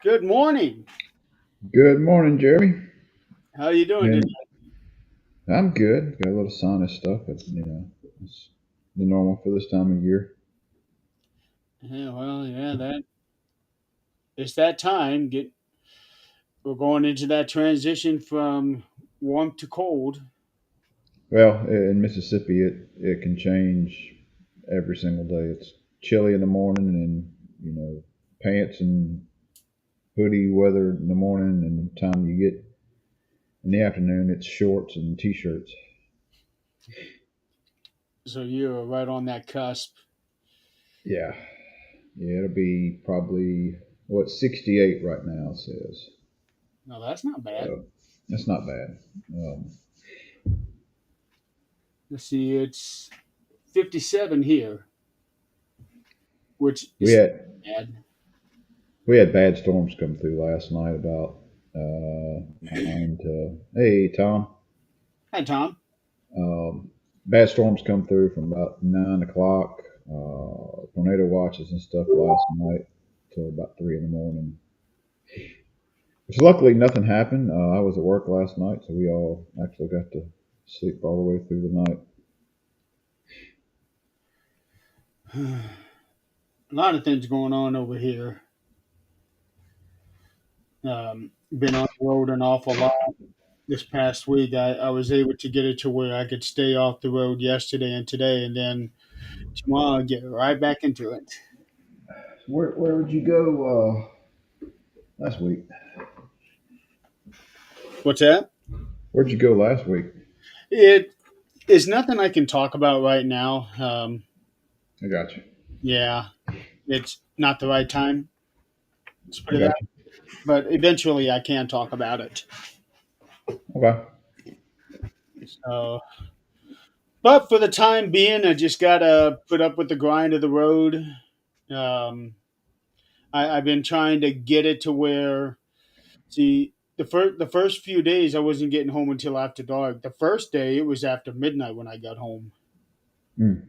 Good morning. Good morning, Jeremy. How are you doing today? And I'm good. Got a little sinus stuff, but it's the normal for this time of year. Yeah, well, yeah, that it's that time. We're going into that transition from warm to cold. Well, in Mississippi, it can change every single day. It's chilly in the morning, and pants and hoodie weather in the morning, and the time you get in the afternoon, it's shorts and t-shirts. So you're right on that cusp. Yeah, yeah, it'll be probably what 68 right now it says. No, that's not bad. That's not bad. Um, Let's see, it's 57 here, which we is had bad. We had bad storms come through last night about 9 to. Hey, Tom. Hi, Tom. Bad storms come through from about 9 o'clock. Tornado watches and stuff last night till about 3 in the morning. Which luckily nothing happened. I was at work last night, so we all actually got to sleep all the way through the night. A lot of things going on over here. Been on the road an awful lot this past week. I was able to get it to where I could stay off the road yesterday and today, and then tomorrow get right back into it. Where would you go last week? What's that? Where'd you go last week? It is nothing I can talk about right now. I got you. Yeah, it's not the right time. Let's put I it that. got you. But eventually, I can talk about it. Okay. So, but for the time being, I just gotta put up with the grind of the road. Um, I've been trying to get it to where, see, the first few days I wasn't getting home until after dark. The first day it was after midnight when I got home. Mm.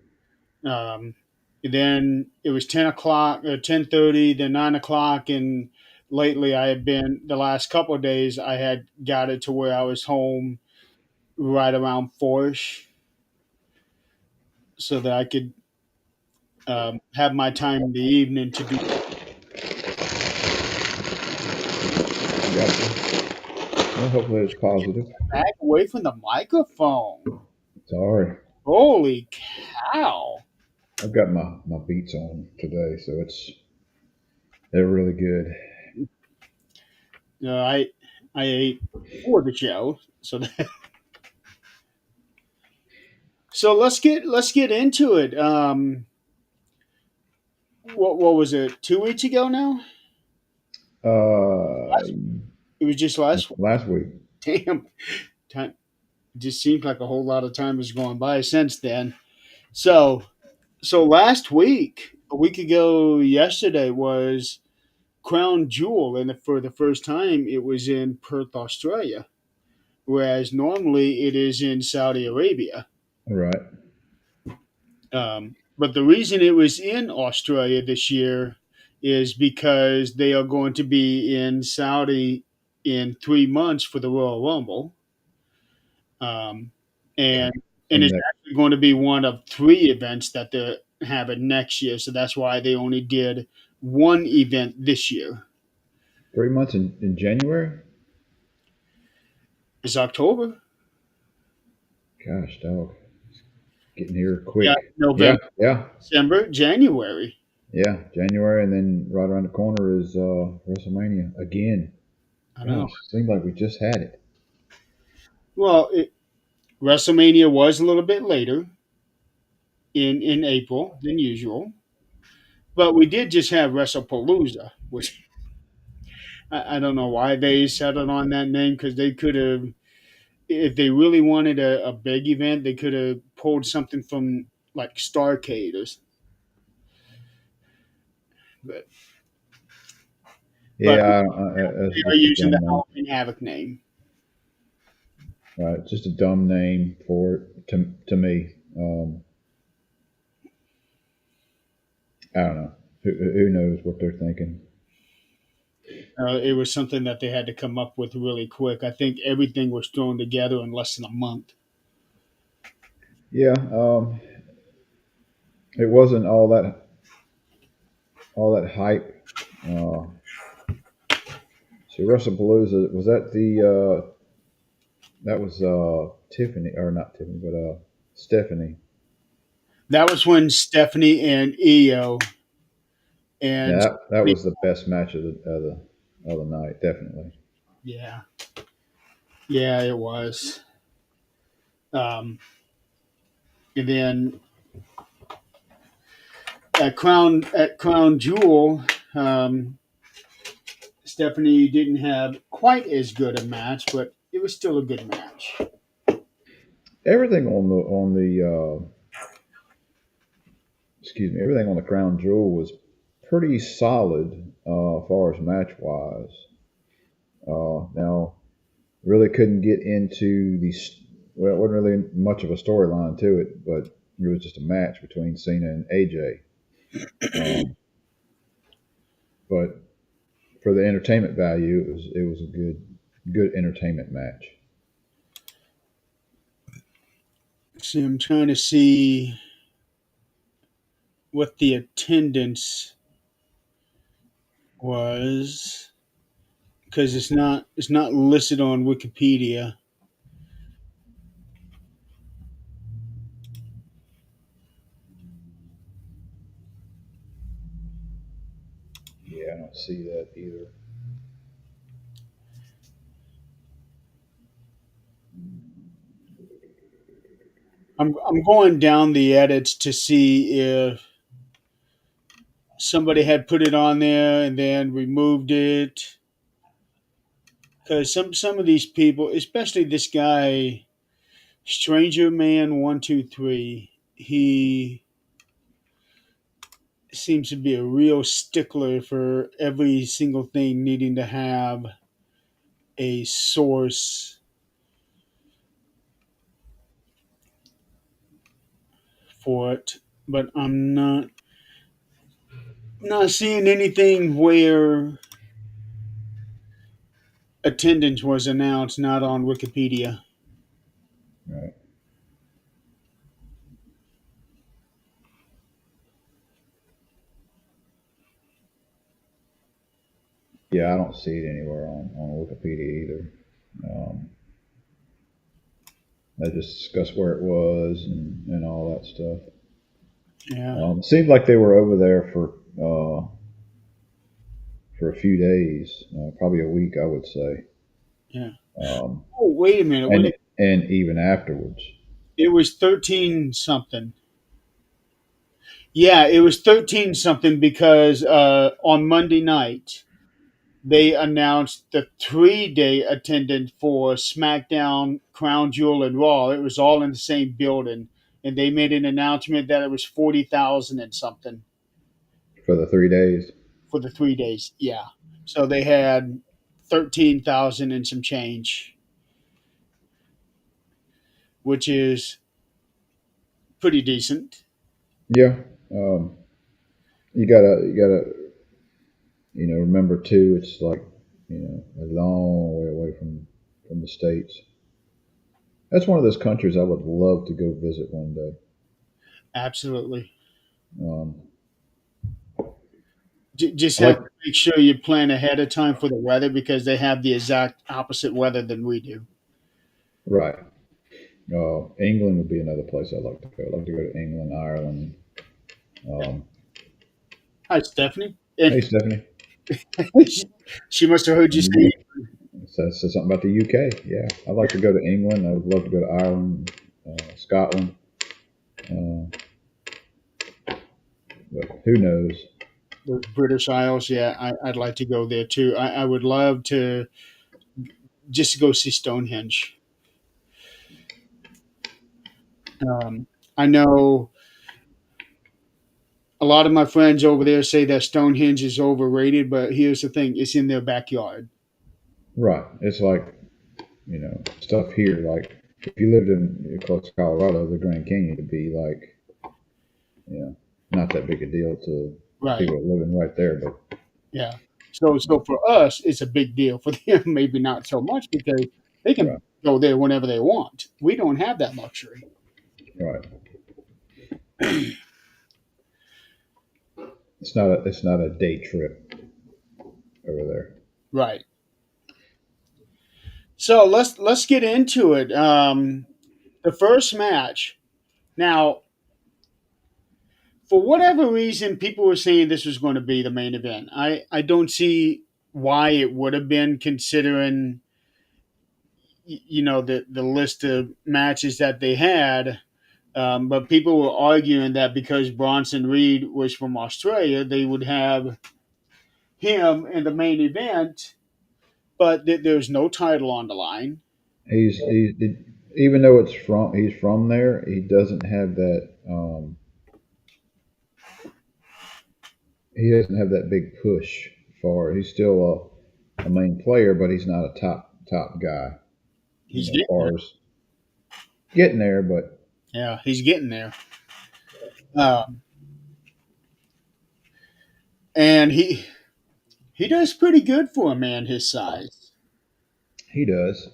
Um, then it was 10 o'clock, 10:30, then 9 o'clock, and lately I had been the last couple of days I had got it to where I was home right around 4ish, so that I could have my time in the evening to do I got you. Well, hopefully it's positive. back away from the microphone. Sorry. Holy cow! I've got my beats on today, so they're really good. I ate for the show, so so let's get into it. What was it? 2 weeks ago now? Uh, It was just last. last week. Damn, time it just seems like a whole lot of time has gone by since then. So, so last week, a week ago, yesterday was Crown Jewel, and for the first time, it was in Perth, Australia, whereas normally it is in Saudi Arabia. All right. But the reason it was in Australia this year is because they are going to be in Saudi in 3 months for the Royal Rumble. Um, and and And it's that actually going to be one of three events that they're having next year. So that's why they only did one event this year. 3 months in January. It's October. Gosh, dog, getting here Yeah, quick. Yeah, November, yeah, December, January. yeah. January, and then right around the corner is WrestleMania again. I know. Gosh, seems like we just had it. Well, WrestleMania was a little bit later in April than usual, but we did just have WrestlePalooza, which I don't know why they settled on that name because they could have, if they really wanted a big event, they could have pulled something from like Starcade but but Yeah, they that's are just a using the dumb name. Halloween Havoc name. Right, just a dumb name for it to me. I don't know. Who knows what they're thinking? It was something that they had to come up with really quick. I think everything was thrown together in less than a month. Yeah, it wasn't all that hype. Uh, so WrestlePalooza was that that was Tiffany or not Tiffany, but Stephanie. That was when Stephanie and Io Yeah, and that was the best match of the night, definitely. yeah, yeah, it was. Um, and then at Crown Jewel, Stephanie didn't have quite as good a match, but it was still a good match. Everything on the excuse me, everything on the Crown Jewel was pretty solid as far as match wise. Now, really couldn't get into these. Well, it wasn't really much of a storyline to it, but it was just a match between Cena and AJ. Um, but for the entertainment value, it was a good entertainment match. See, I'm trying to see what the attendance was because it's not listed on Wikipedia. Yeah, I don't see that either. I'm going down the edits to see if somebody had put it on there and then removed it. Because some of these people, especially this guy, Stranger Man 123, he seems to be a real stickler for every single thing needing to have a source for it. But I'm not seeing anything where attendance was announced not on Wikipedia. Right. Yeah, I don't see it anywhere on Wikipedia either. Um, they just discussed where it was and all that stuff. Yeah, It seemed like they were over there for a few days, probably a week, I would say, yeah. um, Oh, wait a minute. and and even afterwards. It was 13 something. Yeah, it was 13 something because on Monday night they announced the 3-day attendance for SmackDown, Crown Jewel, and Raw. It was all in the same building, and they made an announcement that it was 40,000 and something For the 3 days. for the 3 days. Yeah, so they had 13,000 and some change, which is pretty decent. Yeah, um, you gotta remember too. It's like a long way away from the states. That's one of those countries I would love to go visit one day. Absolutely. Um, Just I have like to make sure you plan ahead of time for the weather because they have the exact opposite weather than we do. right. England would be another place I'd like to go. I'd like to go to England, Ireland. Um, Hi, Stephanie. And hey, Stephanie. she must have heard you say, Says something about the UK. Yeah, I'd like to go to England. I would love to go to Ireland, Scotland. Uh, but who knows? the British Isles. Yeah, I'd like to go there too. I would love to just go see Stonehenge. I know a lot of my friends over there say that Stonehenge is overrated, but here's the thing: it's in their backyard. Right. It's like stuff here. Like if you lived in close to Colorado, the Grand Canyon would be like not that big a deal to Right. people living right there. But Yeah. So for us, it's a big deal. For them, maybe not so much because they Right. can go there whenever they want. We don't have that luxury. Right. It's not a day trip over there. Right. So let's get into it. The first match. Now, for whatever reason, people were saying this was going to be the main event. I don't see why it would have been, considering the list of matches that they had. But people were arguing that because Bronson Reed was from Australia, they would have him in the main event. But there's no title on the line. Even though he's from there, he doesn't have that. He doesn't have that big push for. He's still a main player, but he's not a top guy. He's As getting there. far as getting there, but Yeah, he's getting there. Um, and he does pretty good for a man his size. he does.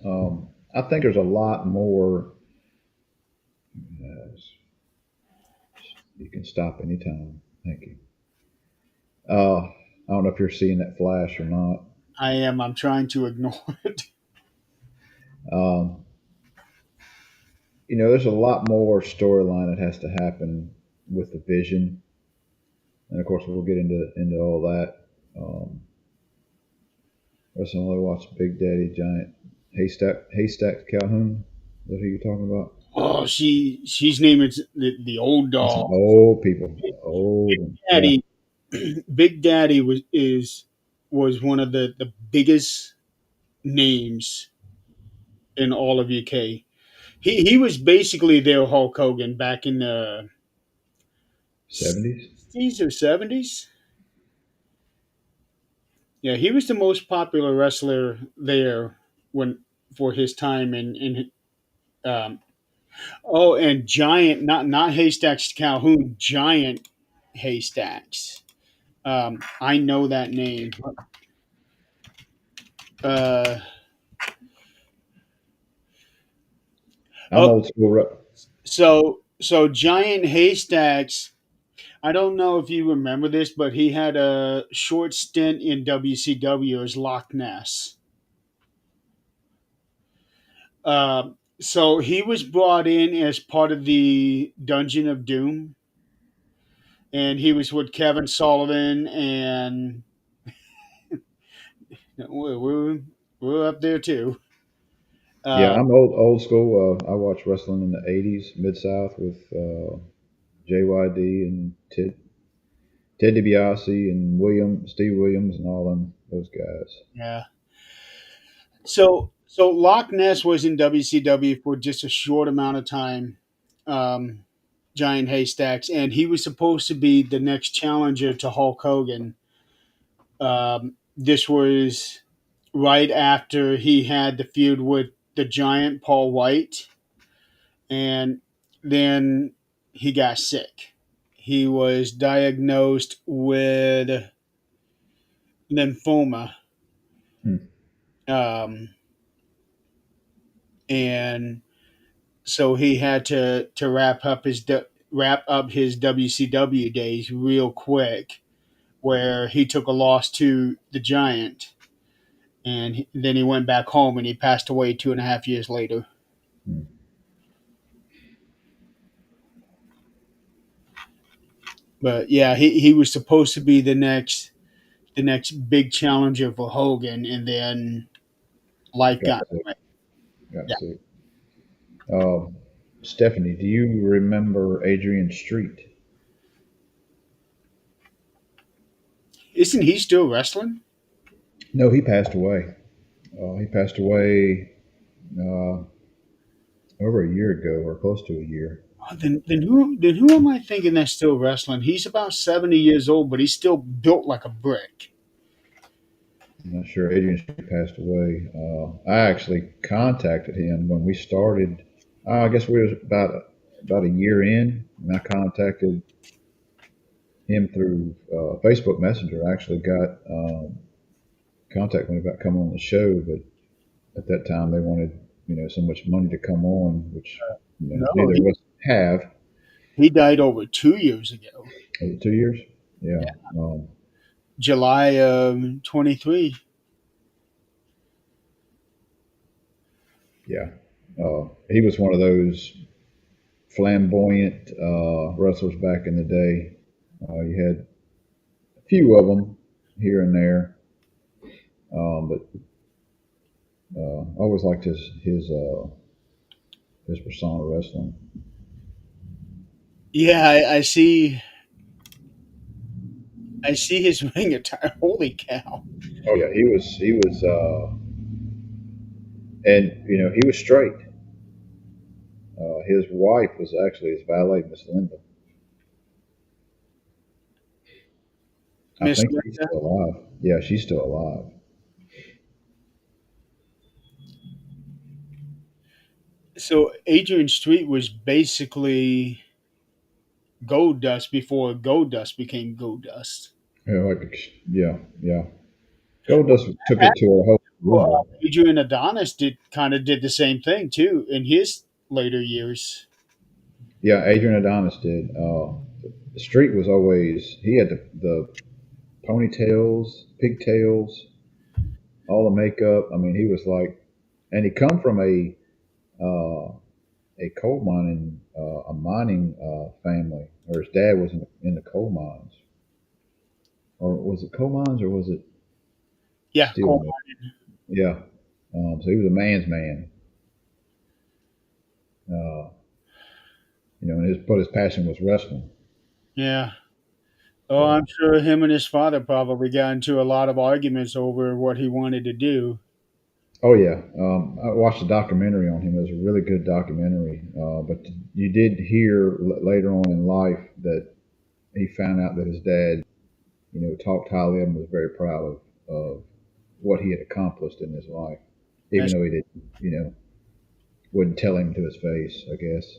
I think there's a lot more. Uh, you can stop anytime. Thank you. I don't know if you're seeing that flash or not. I am. I'm trying to ignore it. Um, there's a lot more storyline that has to happen with the Vision, and of course we'll get into all that. Recently watched Big Daddy Giant Haystack Calhoun. Is that who you're talking about? Oh, she's named it the old That's some doll. old people, old. Yeah, Daddy, Big Daddy was one of the biggest names in all of UK. He was basically their Hulk Hogan back in the '70s. 60s or 70s. Yeah, he was the most popular wrestler there when for his time in um, oh, and Giant, not Haystacks Calhoun, Giant Haystacks. I know that name. Uh, I'm oh, old school. so Giant Haystacks. I don't know if you remember this, but he had a short stint in WCW as Loch Ness. So he was brought in as part of the Dungeon of Doom, and he was with Kevin Sullivan, and we're up there too. Yeah, Uh, I'm old school. I watched wrestling in the '80s, Mid South with JYD and Ted DiBiase and Steve Williams, and all them those guys. yeah. So Loch Ness was in WCW for just a short amount of time. Um, Giant Haystacks, and he was supposed to be the next challenger to Hulk Hogan. This was right after he had the feud with the Giant Paul White, and then he got sick. He was diagnosed with lymphoma, Hmm. um, and so he had to wrap up his WCW days real quick, where he took a loss to the Giant, and then he went back home and he passed away 2.5 years later. Hmm. But yeah, he was supposed to be the next big challenger for Hogan, and then life Got got in sick. the way. Got Yeah, sick. Um, Stephanie, do you remember Adrian Street? isn't he still wrestling? No, he passed away. He passed away uh, over a year ago, or close to a year. Oh, then who am I thinking that's still wrestling? He's about 70 years old, but he's still built like a brick. I'm not sure. Adrian Street passed away. I actually contacted him when we started. I guess we was about a year in, and I contacted him through Facebook Messenger. I actually got contact me about coming on the show, but at that time they wanted so much money to come on, which No, neither of us have. he died over 2 years ago, Was it 2 years? Yeah. Um, July 23. yeah. He was one of those flamboyant wrestlers back in the day. You had a few of them here and there, but I always liked his persona wrestling. Yeah, I see his ring attire. Holy cow! Oh yeah, he was, and he was straight. His wife was actually his valet, Miss Linda. I Miss think she's Linda. still alive. Yeah, she's still alive. So Adrian Street was basically Gold Dust before Gold Dust became Gold Dust. Yeah, yeah, yeah. Goldust took it to a whole new Well, level. Adrian Adonis did the same thing too in his later years. Yeah, Adrian Adonis did. The Street was always he had the ponytails, pigtails, all the makeup. I mean, he was like, and he come from a coal mining family, or his dad was in the coal mines, or was it coal mines, or was it Yeah, steel Cole. mill? Yeah. So he was a man's man. Uh, and his passion was wrestling. Yeah. Oh, I'm So, sure him and his father probably got into a lot of arguments over what he wanted to do. oh yeah, I watched a documentary on him. It was a really good documentary. But you did hear later on in life that he found out that his dad, talked highly of him, was very proud of what he had accomplished in his life, even That's, though he didn't, wouldn't tell him to his face, I guess.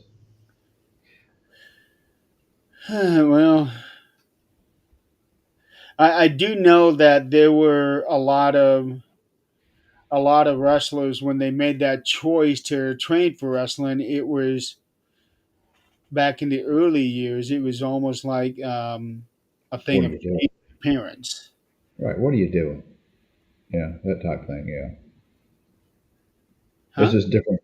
well, I do know that there were a lot of wrestlers when they made that choice to train for wrestling. It was back in the early years. It was almost like a What thing are of you doing? shame to parents. Right. What are you doing? Yeah, that type of thing. Yeah. This Huh? is different.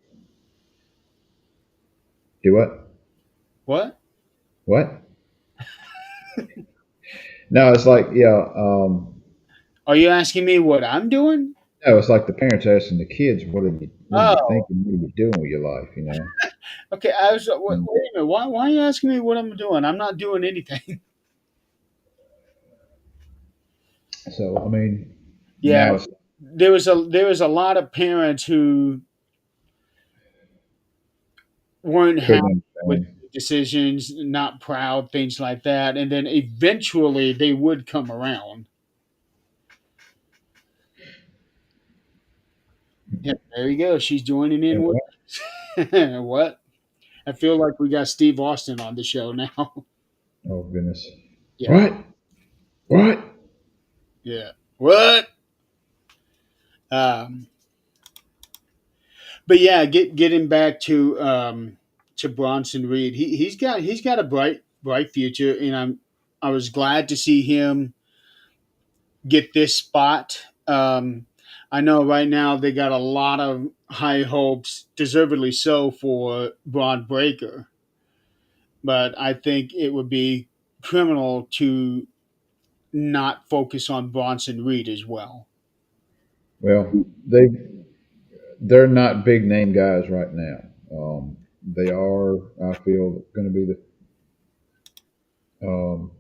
Do what? What? What? No, it's like yeah. Are you asking me what I'm doing? No, it's like the parents asking the kids, "What are you Oh, thinking? What are you doing with your life?" okay. I was. Wait, And wait a minute. Why are you asking me what I'm doing? I'm not doing anything. so, I mean, Yeah, now it's there was a lot of parents who weren't happy couldn't with understand. decisions, not proud, things like that, and then eventually they would come around. Yeah, there you go. She's joining in And with what? us. What? I feel like we got Steve Austin on the show now. Oh goodness! Yeah, What? What? yeah. What? Um, but yeah, getting back to Bronson Reed, he's got a bright future, and I was glad to see him get this spot. I know right now they got a lot of high hopes, deservedly so, for Braun Breaker, but I think it would be criminal to not focus on Bronson Reed as well. Well, they're not big name guys right now. They are, I feel, going to be um,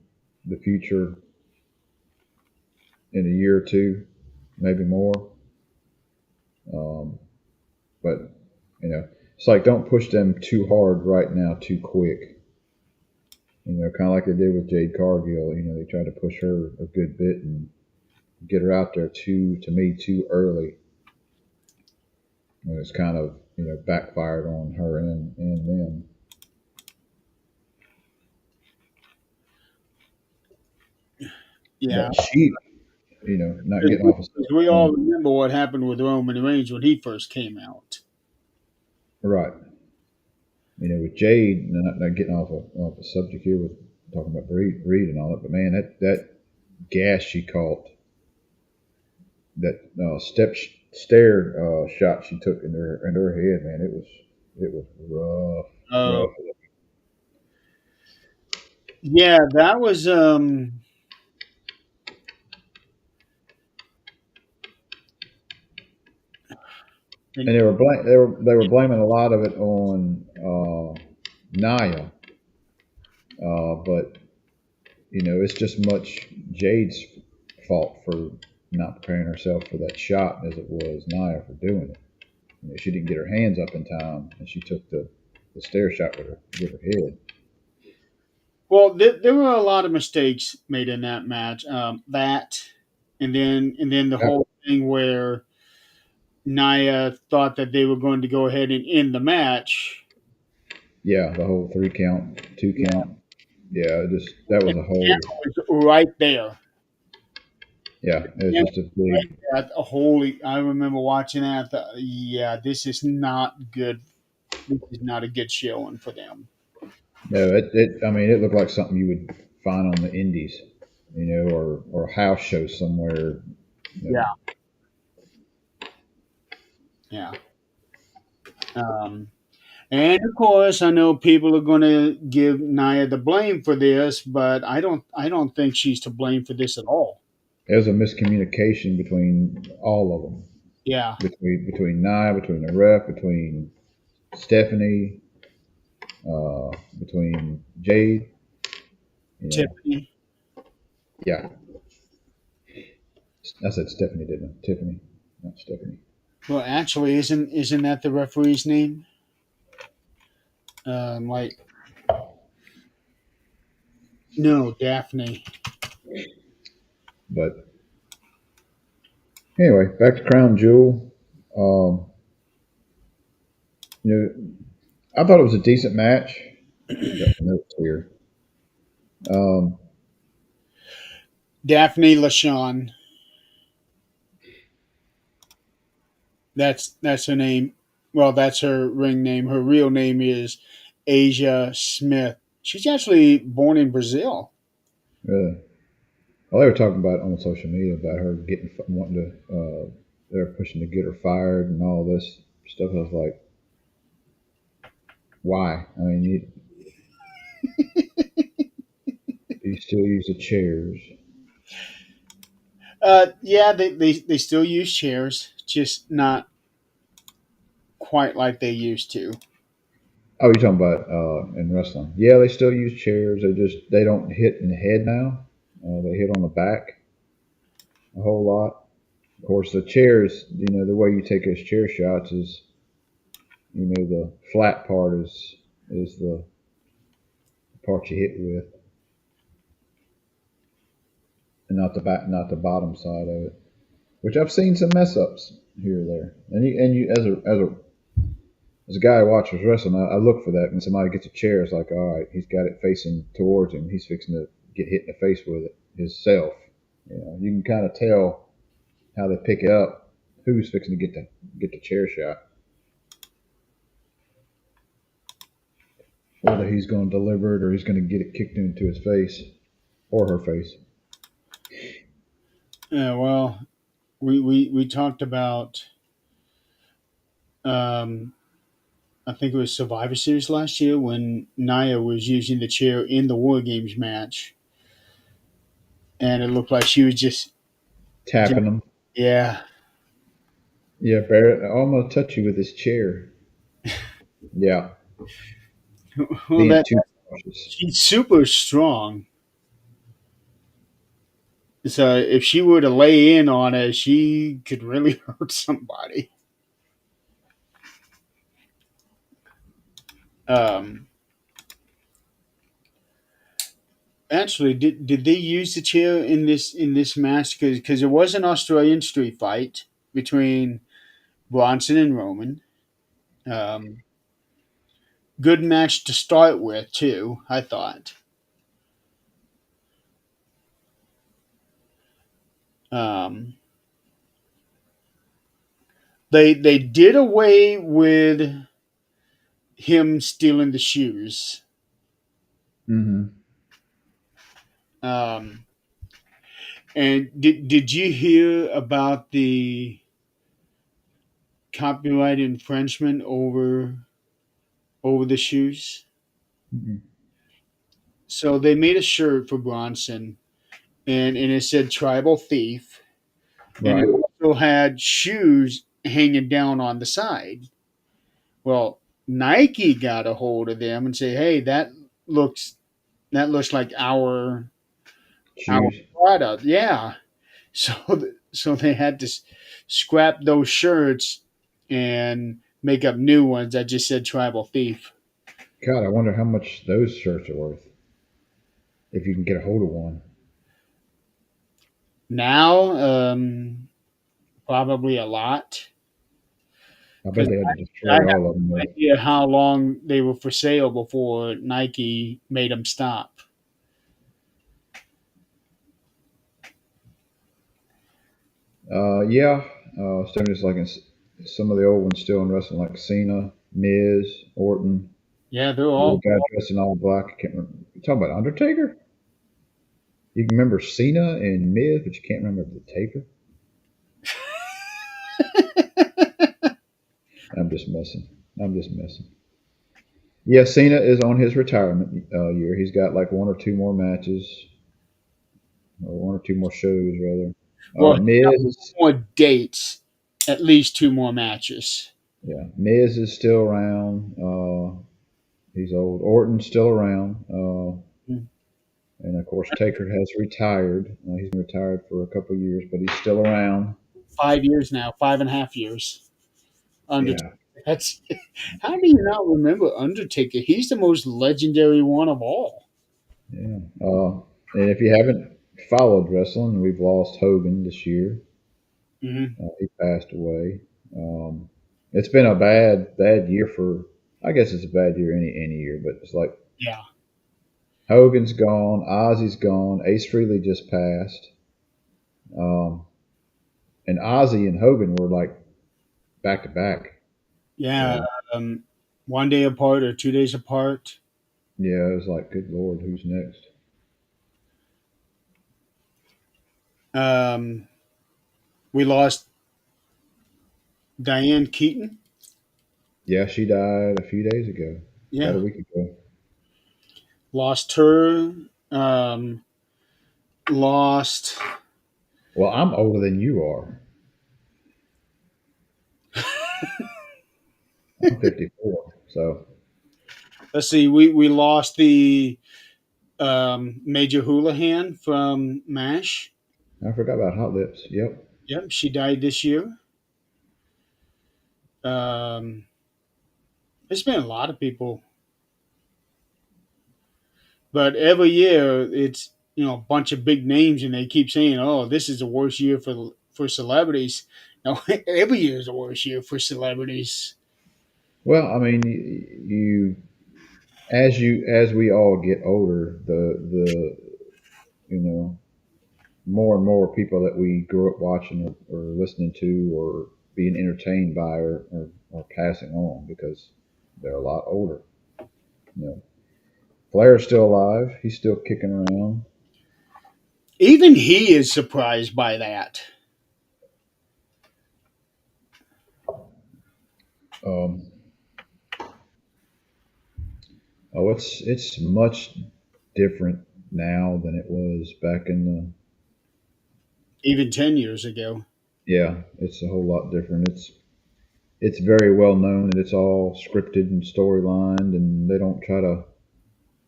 the future in a year or two, maybe more. Um, but it's like don't push them too hard right now, too quick. Kind of like they did with Jade Cargill. They tried to push her a good bit and get her out there to me, too early. And it's kind of backfired on her and them. Yeah, But she not Because getting off of we all on remember what happened with Roman Reigns when he first came out. right. With Jade, not getting off the subject here with talking about Reed and all that, but man, that gas she caught, that stair shot she took in her head, man, it was Uh, rough. yeah, that was And and they were blaming a lot of it on Naya, but it's just much Jade's fault for not preparing herself for that shot as it was Naya for doing it. She didn't get her hands up in time, and she took the stair shot with her head. well, there were a lot of mistakes made in that match. That, and then the Yep. whole thing where Naya thought that they were going to go ahead and end the match. Yeah, the whole 3 count, 2 count. Yeah, that And was a whole. it was right there. Yeah, it was just a big. Holy! I remember watching that. Yeah, this is not good. This is not a good showing for them. No, I mean, it looked like something you would find on the Indies, or a house show somewhere. You Yeah, know. yeah. Um, and of course, I know people are going to give Naya the blame for this, but I don't think she's to blame for this at all. There was a miscommunication between all of them, Yeah, between Nia, between the ref, between Stephanie, between Jade. You know, Tiffany. yeah, I said Stephanie, didn't I? Tiffany, not Stephanie. Well, actually, isn't that the referee's name? Like no, Daphne. But anyway, back to Crown Jewel. Um, you know, I thought it was a decent match. Got the notes here. Um, Daphne LaShawn. That's her name. Well, that's her ring name. Her real name is Asia Smith. She's actually born in Brazil. really. Well, they were talking about on social media about her wanting to. They're pushing to get her fired and all this stuff. I was like, why? I mean, you still use the chairs. Yeah, they still use chairs, just not quite like they used to. Oh, you're talking about in wrestling? Yeah, they still use chairs. They don't hit in the head now. They hit on the back a whole lot. Of course, the chairs. The way you take those chair shots is the flat part is the part you hit with, and not the bottom side of it. Which I've seen some mess ups here or there. And you as a guy who watches wrestling, I look for that when somebody gets a chair. It's like, all right, he's got it facing towards him. He's fixing to get hit in the face with it himself. You can kind of tell how they pick it up, who's fixing to get the chair shot, whether he's going to deliver it or he's going to get it kicked into his face or her face. Yeah, well, we talked about um, I think it was Survivor Series last year when Naya was using the chair in the War Games match, and it looked like she was just Tapping them. yeah. Yeah, Barrett, I'm going to touch you with this chair. Yeah, Well, being that too cautious. she's super strong. So if she were to lay in on it, she could really hurt somebody. Um, Actually, did they use the chair in this match? Because it was an Australian street fight between Bronson and Roman. Um, Good match to start with too. I thought. Um, they did away with him stealing the shoes. Hmm. Um, and did you hear about the copyright infringement over the shoes? Hmm. So they made a shirt for Bronson, and it said "Tribal Thief," and it Right. also had shoes hanging down on the side. Well, Nike got a hold of them and say, "Hey, looks looks like our Shoes. product." Yeah, so so they had to scrap those shirts and make up new ones that just said "Tribal Thief." God, I wonder how much those shirts are worth if you can get a hold of one. Now, probably a lot I bet because they had to I destroy have all of them. no Though. idea how long they were for sale before Nike made them stop. Yeah, still just like some of the old ones still in wrestling, like Cena, Miz, Orton, Yeah, they're the all guy dressed in all black. I can't remember. You talking about Undertaker? You can remember Cena and Miz, but you can't remember the Taker. I'm just messing. I'm just messing. Yeah, Cena is on his retirement year. He's got like one or two more matches, or one or two more shows rather. well. Miz is More dates, at least two more matches. yeah, Miz is still around. He's old. Orton's still around. And of course, Taker has retired. He's been retired for a couple of years, but he's still around. 5 years now, 5.5 years. Undertaker. Yeah, That's how do you not remember Undertaker? He's the most legendary one of all. yeah. And if you haven't followed wrestling, we've lost Hogan this year. Hmm. He passed away. It's been a bad year for. I guess it's a bad year any year, but it's like Yeah, Hogan's gone, Ozzy's gone, Ace Frehley just passed, um, and Ozzy and Hogan were like back to back. yeah. So Um, 1 day apart or 2 days apart. yeah, it was like, good lord, who's next? Um, we lost Diane Keaton. Yeah, she died a few days ago, about Yeah, a week ago. lost her. Um, lost. Well, I'm older than you are. I'm 54, so Let's see. We lost the Major Houlihan from MASH. I forgot about Hot Lips. Yep. Yep, she died this year. Um, there's been a lot of people, but every year it's a bunch of big names, and they keep saying, "Oh, this is the worst year for celebrities." No, every year is the worst year for celebrities. Well, I mean, as we all get older, the you know more and more people that we grew up watching or listening to or being entertained by are passing on because they're a lot older. You know, Flair's still alive. He's still kicking around. Even he is surprised by that. Um, oh, it's much different now than it was back in the. Even 10 years ago. Yeah, it's a whole lot different. It's very well known and it's all scripted and storylined, and they don't try to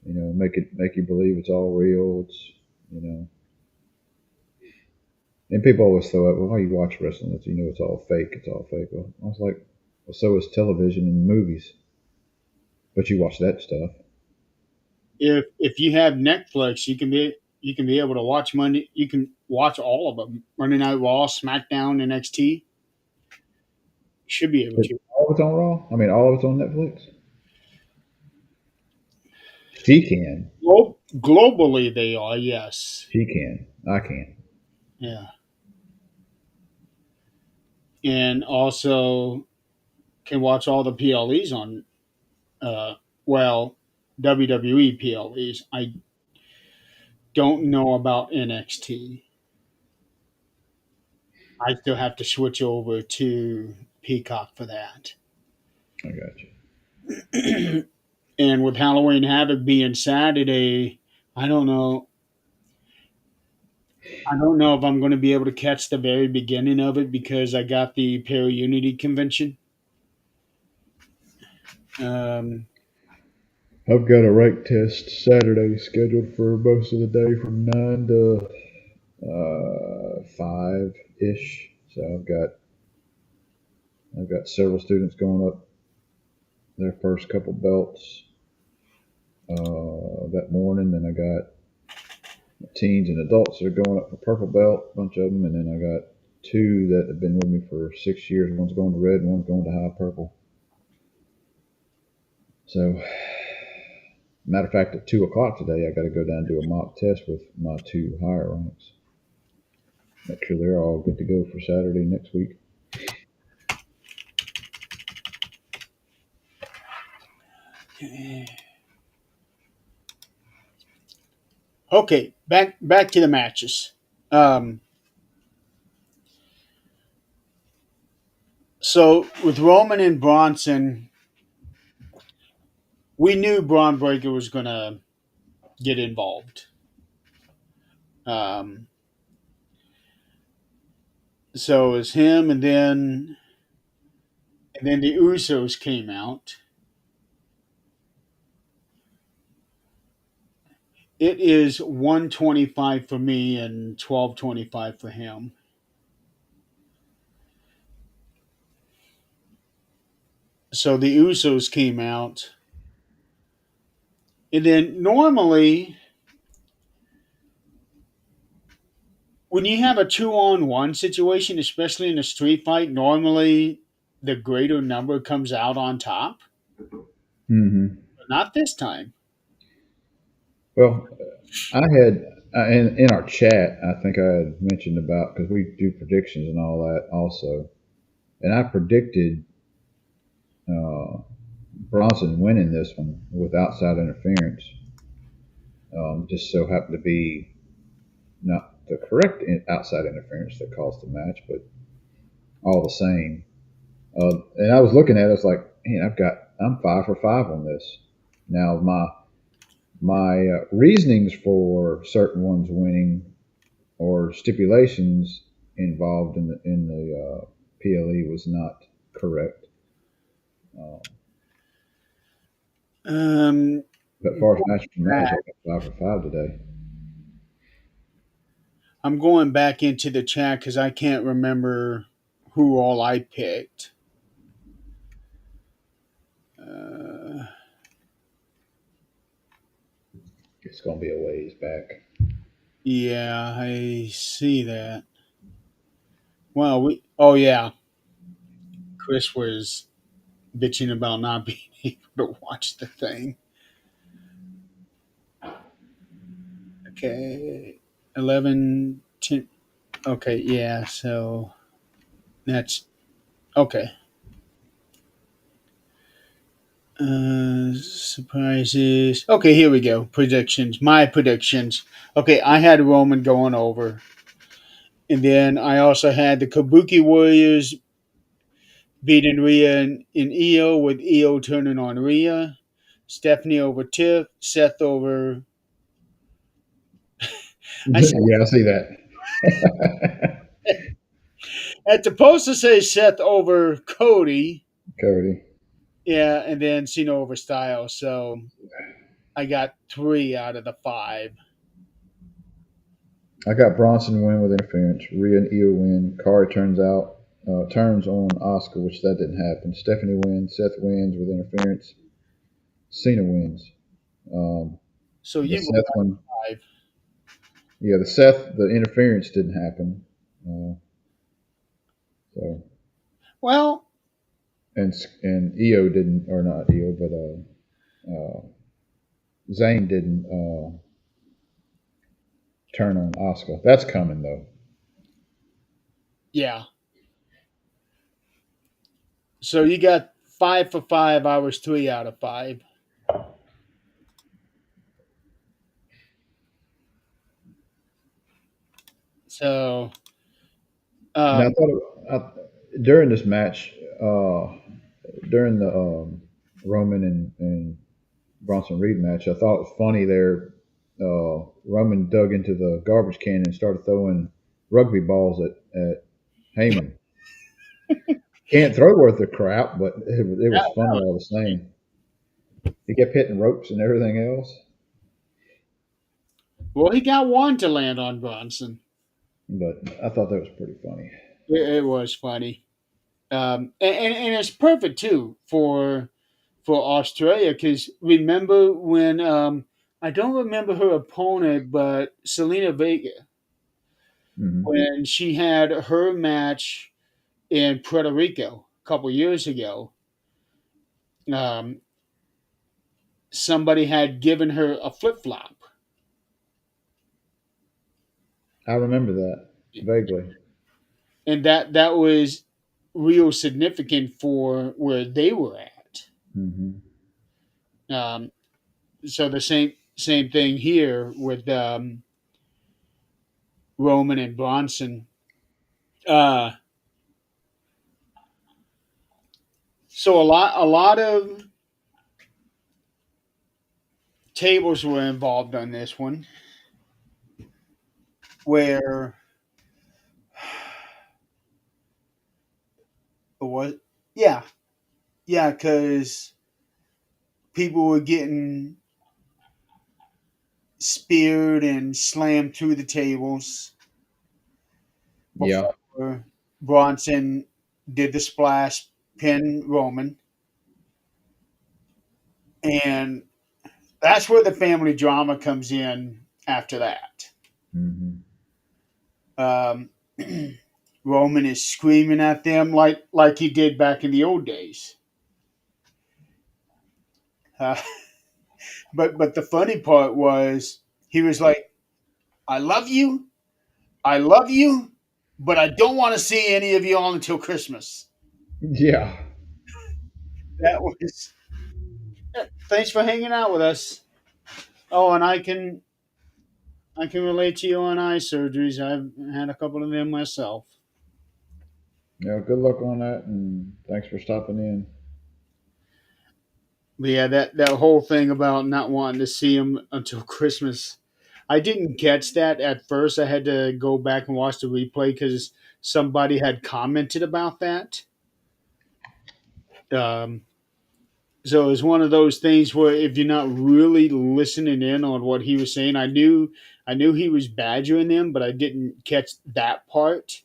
make you believe it's all real. It's you know, and people always throw out, well, why you watch wrestling? It's it's all fake. It's all fake. Well, I was like, well, so is television and movies, but you watch that stuff. If you have Netflix, you can be able to watch Monday. You can watch all of them: Monday Night Raw, SmackDown, NXT. You should be able Is to. all of it's on Raw? I mean, all of it's on Netflix. She can. Globally, they are, yes. She can. I can. Yeah. and also can watch all the PLEs on uh, well WWE PLEs. I don't know about NXT. I still have to switch over to Peacock for that. I got you. And with Halloween Havoc being Saturday, I don't know. I don't know if I'm going to be able to catch the very beginning of it because I got the Perry Unity convention. Um, I've got a rank test Saturday scheduled for most of the day from 9 to 5 ish. So I've got several students going up their first couple belts that morning. Then I got teens and adults that are going up for purple belt, a bunch of them, and then I got two that have been with me for 6 years. One's going to red, and one's going to high purple. So, matter of fact, at 2 o'clock today, I got to go down and do a mock test with my two higher ranks. Make sure they're all good to go for Saturday next week. okay, back to the matches. Um, so with Roman and Bronson, we knew Braun Breaker was going to get involved. Um, so it was him, and then the Usos came out. It is 125 for me and 1225 for him. So the Usos came out, and then normally when you have a 2-on-1 situation, especially in a street fight, normally the greater number comes out on top. Mm-hmm. But not this time. Well, I had in our chat, I think I had mentioned about because we do predictions and all that also, and I predicted uh, Bronson winning this one with outside interference. Just so happened to be not the correct outside interference that caused the match, but all the same. And I was looking at it, I was like, man, I'm 5 for 5 on this. Now my reasonings for certain ones winning or stipulations involved in the PLE was not correct. Um, Um, but as far as match for match, I got 5 for 5 today. I'm going back into the chat because I can't remember who all I picked. Uh, It's gonna be a ways back. yeah, I see that. Well, oh yeah, Chris was bitching about not being able to watch the thing. Okay, 11, 10. Okay, yeah, so that's okay. Surprises. Okay, here we go. Predictions. My predictions. Okay, I had Roman going over. And then I also had the Kabuki Warriors beating Rhea in EO with EO turning on Rhea. Stephanie over Tiff. Seth over. I said, Yeah, I see that. it's supposed to say Seth over Cody. Cody. Yeah, and then Cena over Styles. So I got 3 out of the 5. I got Bronson win with interference. Rhea and Io win. Kari turns on Oscar, which that didn't happen. Stephanie wins. Seth wins with interference. Cena wins. Um, So the you Seth were one, 5. yeah, the interference didn't happen. So Well, and Io didn't, or not Io, but Zayn didn't turn on Oscar. That's coming though. yeah. So you got 5 for 5. I was 3 out of 5. So Now, I um, thought during this match, during the Roman and Bronson Reed match, I thought it was funny there. Roman dug into the garbage can and started throwing rugby balls at Heyman. Can't throw worth a crap, but it that, was funny all the same. He kept hitting ropes and everything else, well, he got one to land on Bronson. but I thought that was pretty funny. It was funny, and it's perfect too for Australia because remember when I don't remember her opponent, but Selena Vega Hmm. when she had her match in Puerto Rico a couple years ago. Um, Somebody had given her a flip flop, I remember that vaguely. and that was real significant for where they were at. Hmm. Um, so the same thing here with Roman and Bronson. Uh, so a lot of tables were involved on this one, where what? Yeah, yeah, because people were getting speared and slammed through the tables Yeah, before Bronson did the splash pin Roman, and that's where the family drama comes in after that. hmm, Um, Roman is screaming at them like he did back in the old days. Uh, but the funny part was he was like, "I love you, I love you, but I don't want to see any of you all until Christmas." yeah. That was thanks for hanging out with us. Oh, and I can relate to you on eye surgeries. I've had a couple of them myself. Yeah, good luck on that, and thanks for stopping in. But yeah, that whole thing about not wanting to see him until Christmas, I didn't catch that at first. I had to go back and watch the replay because somebody had commented about that. Um, so it was one of those things where if you're not really listening in on what he was saying, I knew he was badgering them, but I didn't catch that part.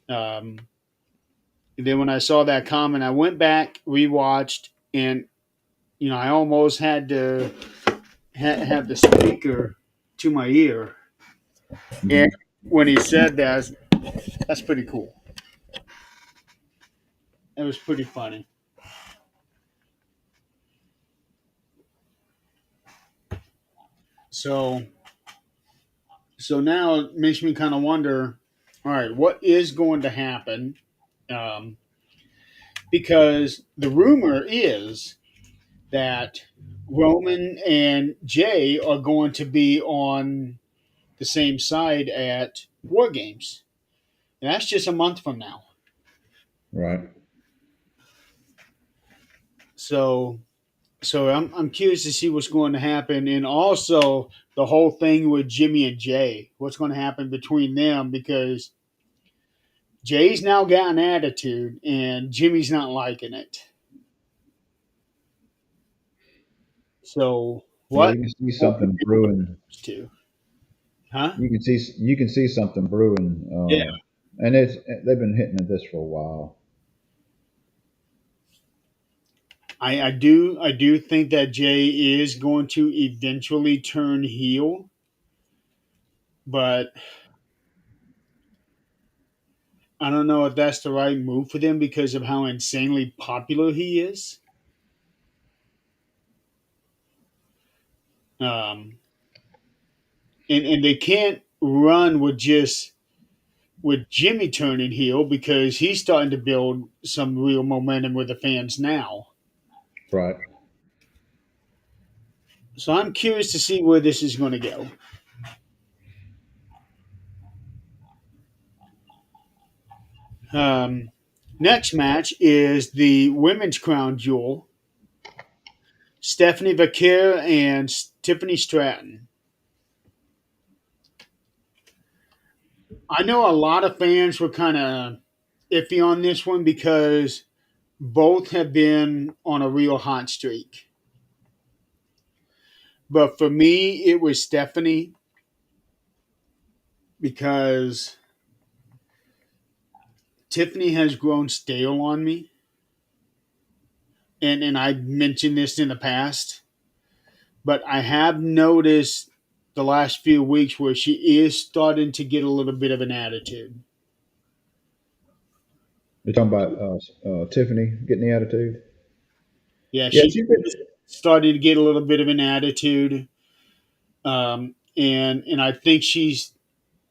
Um, then when I saw that comment, I went back, rewatched, and I almost had to have the speaker to my ear. And Mhm. when he said that, that's pretty cool. It was pretty funny. So so now it makes me kind of wonder. All right, what is going to happen? Um, because the rumor is that Roman and Jay are going to be on the same side at War Games. And that's just a month from now. Right. So I'm curious to see what's going to happen, and also the whole thing with Jimmy and Jay. What's going to happen between them because Jay's now got an attitude, and Jimmy's not liking it. So Yeah, what you can see what something brewing. to? Huh? You can see something brewing, Yeah. and they've been hitting at this for a while. I do think that Jay is going to eventually turn heel, but I don't know if that's the right move for them because of how insanely popular he is. Um, and they can't run with just with Jimmy turning heel because he's starting to build some real momentum with the fans now. Right. So I'm curious to see where this is going to go. Um, Next match is the women's crown jewel: Stephanie Vaquer and Tiffany Stratton. I know a lot of fans were kind of iffy on this one because both have been on a real hot streak. But for me, it was Stephanie because Tiffany has grown stale on me. And I mentioned this in the past, but I have noticed the last few weeks where she is starting to get a little bit of an attitude. You're talking about Tiffany getting the attitude. Yeah, Yeah, she's she's been. starting to get a little bit of an attitude. And I think she's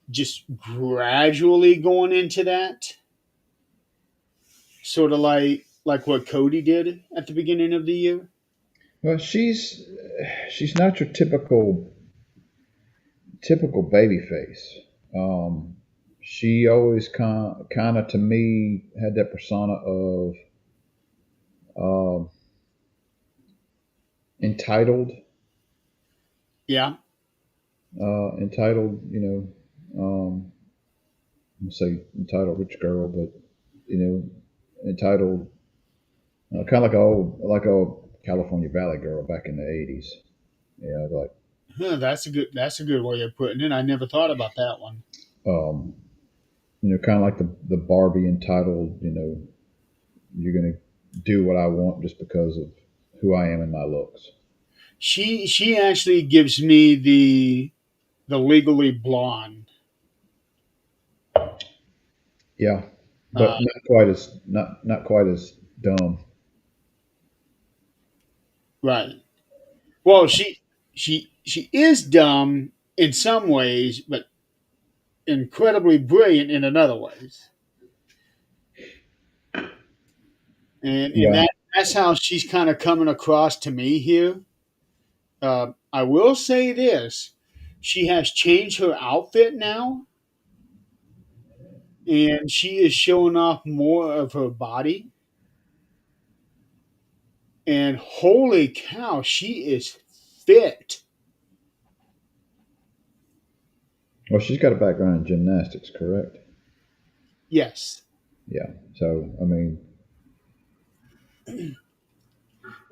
just gradually going into that, sort of like what Cody did at the beginning of the year. Well, she's not your typical baby face. Um, she always kind of to me had that persona of um entitled, Yeah, entitled. I'm gonna say entitled rich girl, but you know, entitled, kind of like a California Valley girl back in the '80s. Yeah, like huh, that's a good way of putting it. I never thought about that one. um, kind of like the Barbie entitled. You're gonna do what I want just because of who I am and my looks. She actually gives me the Legally Blonde. Yeah, Uh, but not quite as dumb. right. Well, she is dumb in some ways, but incredibly brilliant in another ways. And Yeah, that's how she's kind of coming across to me here. I will say this: she has changed her outfit now, and she is showing off more of her body. And holy cow, she is fit. well, she's got a background in gymnastics, correct? Yes. Yeah. So I mean,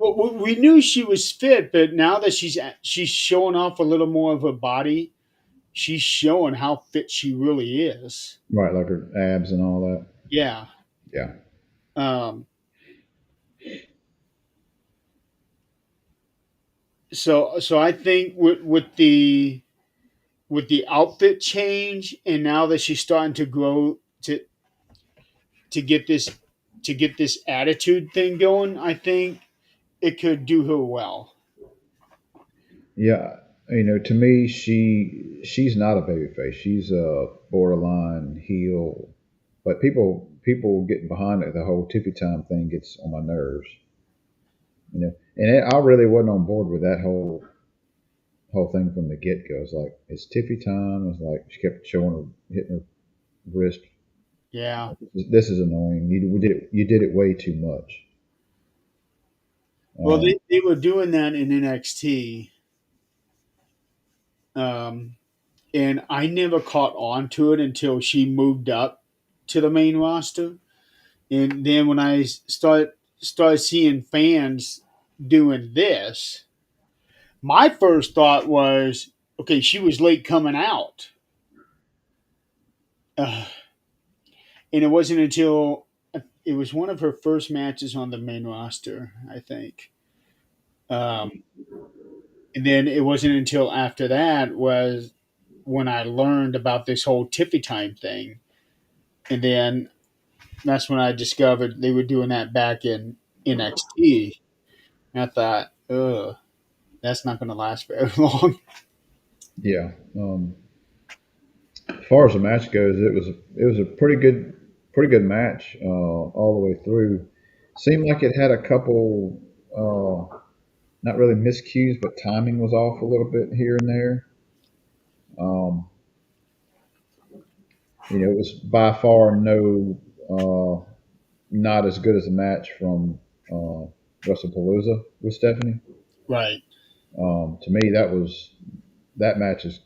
Well, we knew she was fit, but now that she's showing off a little more of her body, she's showing how fit she really is. right, like her abs and all that. Yeah. Yeah. Um, so I think with the outfit change, and now that she's starting to grow to get this to get this attitude thing going, I think it could do her well. Yeah, to me, she's not a baby face. She's a borderline heel. But people getting behind it, the whole Tippy Time thing gets on my nerves. I really wasn't on board with that whole thing from the get go. It's like it's Tippy Time. It's like she kept showing her hitting her wrist. Yeah. This is annoying. You did it way too much. Well, Um, they were doing that in NXT, um, and I never caught on to it until she moved up to the main roster. And then when I started seeing fans doing this, my first thought was, okay, she was late coming out, and it wasn't until it was one of her first matches on the main roster, I think. Um, and then it wasn't until after that was when I learned about this whole Tiffy Time thing, and then that's when I discovered they were doing that back in NXT. And I thought, ugh, that's not going to last very long. yeah. As far as the match goes, it was a pretty good match all the way through. Seemed like it had a couple not really miscues, but timing was off a little bit here and there. Um, it was by far not as good as a match from WrestlePalooza with Stephanie. Right. To me, that match is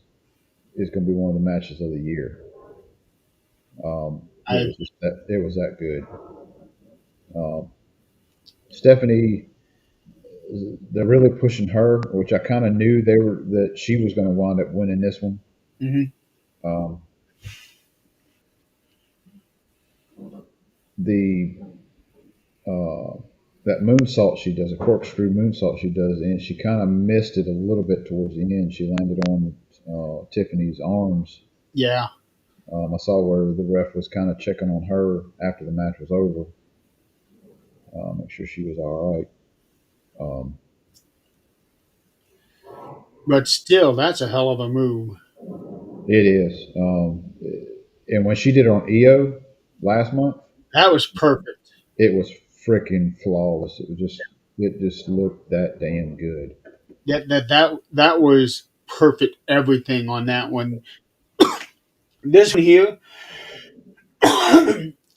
going to be one of the matches of the year. It I was that good. Um, Stephanie, they're really pushing her, which I kind of knew that she was going to wind up winning this one. hmm Um, the uh, that moonsault she does, a corkscrew moonsault she does, and she kind of missed it a little bit towards the end. She landed on Tiffany's arms. Yeah. I saw where the ref was kind of checking on her after the match was over, make sure she was all right. Um, But still, that's a hell of a move. it is, and when she did it on EO last month, That was perfect. it was freaking flawless. It just looked that damn good. That was perfect. Everything on that one. This one here,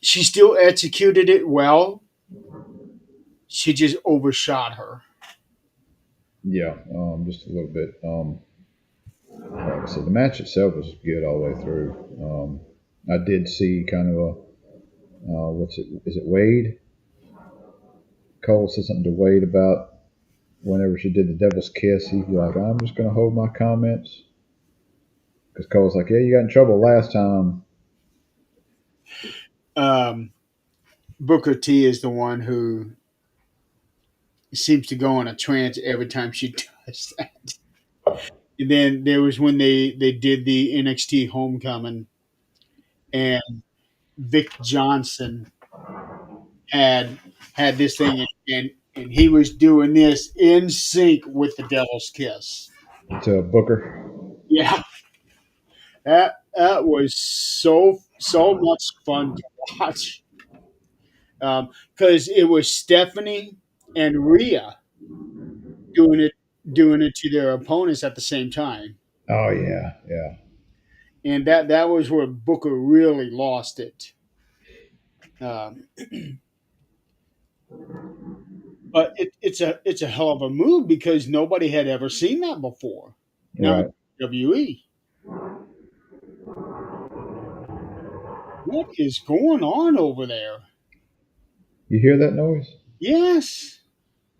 she still executed it well. She just overshot her. Yeah, just a little bit. Like I said, the match itself was good all the way through. I did see kind of a what's it? Is it Wade? Cole said something to Wade about whenever she did the Devil's Kiss. He'd be like, "I'm just going to hold my comments," because Cole's like, "Yeah, you got in trouble last time." Um, Booker T is the one who seems to go in a trance every time she does that. And then there was when they did the NXT Homecoming, and Vic Johnson had had this thing, and he was doing this in sync with the Devil's Kiss. To Booker. Yeah, that was so much fun to watch because it was Stephanie and Rhea doing it doing it to their opponents at the same time, Oh yeah, yeah, and that was where Booker really lost it. Um, but it's a hell of a move because nobody had ever seen that before. Now right. WWE, what is going on over there? You hear that noise? Yes,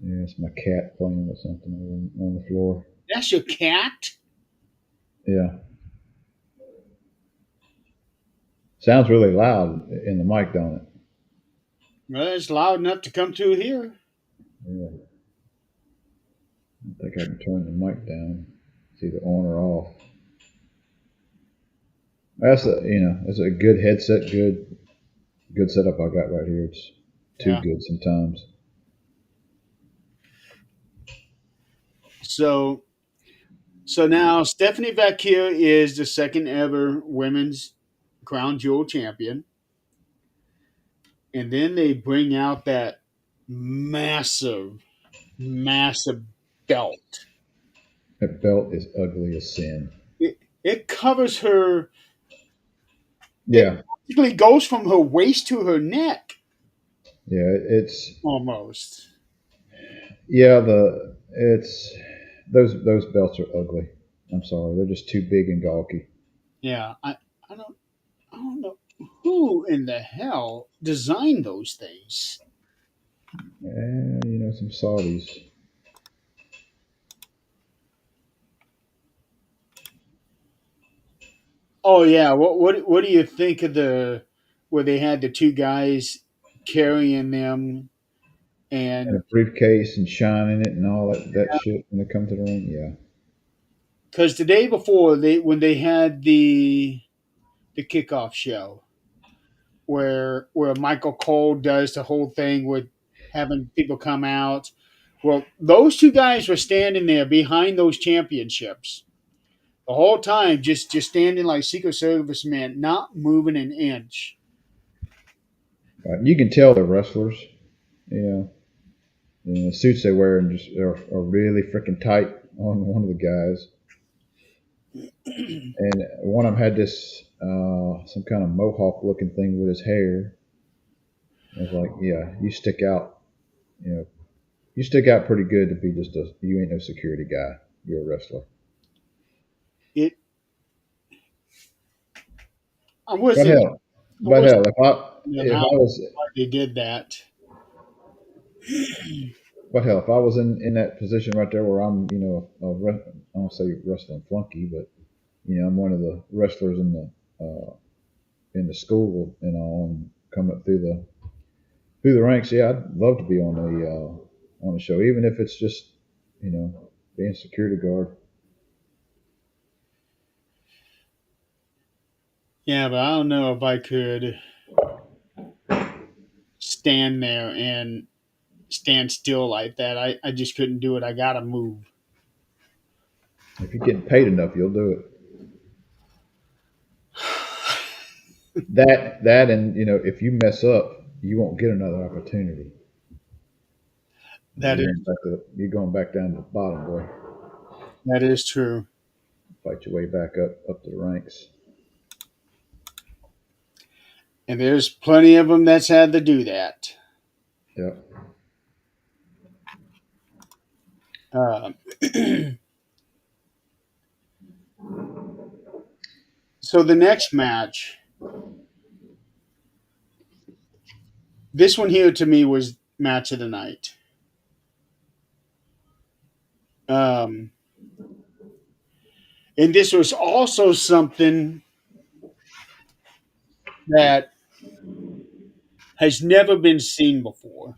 Yeah, it's my cat playing with something on the floor. that's your cat. Yeah, sounds really loud in the mic, don't it? Well, it's loud enough to come through here. Yeah. I think I can turn the mic down. It's either on or off. That's a good headset, good setup I got right here. It's too Yeah. good sometimes. So so now Stephanie Vacquier is the second ever women's crown jewel champion, and then they bring out that massive belt. That belt is ugly as sin. It covers her. It Yeah, basically goes from her waist to her neck yeah, almost. it's those belts are ugly. I'm sorry, they're just too big and gawky. Yeah, I don't I don't know who in the hell designed those things. And some Saudis. Oh yeah, what do you think of the where they had the two guys carrying them And and a briefcase and shining it and all that shit when they come to the ring. Yeah, because the day before they when they had the kickoff show where Michael Cole does the whole thing with having people come out. Well, those two guys were standing there behind those championships, the whole time, just standing like Secret Service man, not moving an inch. You can tell they're wrestlers. You know, the suits they wear and just are really freaking tight on one of the guys. And one of them had this some kind of mohawk looking thing with his hair. I was like, yeah, you stick out. You know, you stick out pretty good to be just a. You ain't no security guy. You're a wrestler. It. I But wasn't. hell, I but wasn't hell, of if how I was they did that. but hell, if I was in that position right there where I'm, I don't say wrestling flunky, but I'm one of the wrestlers in the school and all, and coming up through the ranks. Yeah, I'd love to be on the show, even if it's just being security guard. Yeah, but I don't know if I could stand there and stand still like that. I just couldn't do it. I gotta move. If you're getting paid enough, you'll do it. That and if you mess up, you won't get another opportunity. That is You're going back down to the bottom, boy. that is true. Fight your way back up to the ranks. And there's plenty of them that's had to do that. Yep. Uh, so the next match, this one here to me was match of the night. Um, and this was also something that has never been seen before,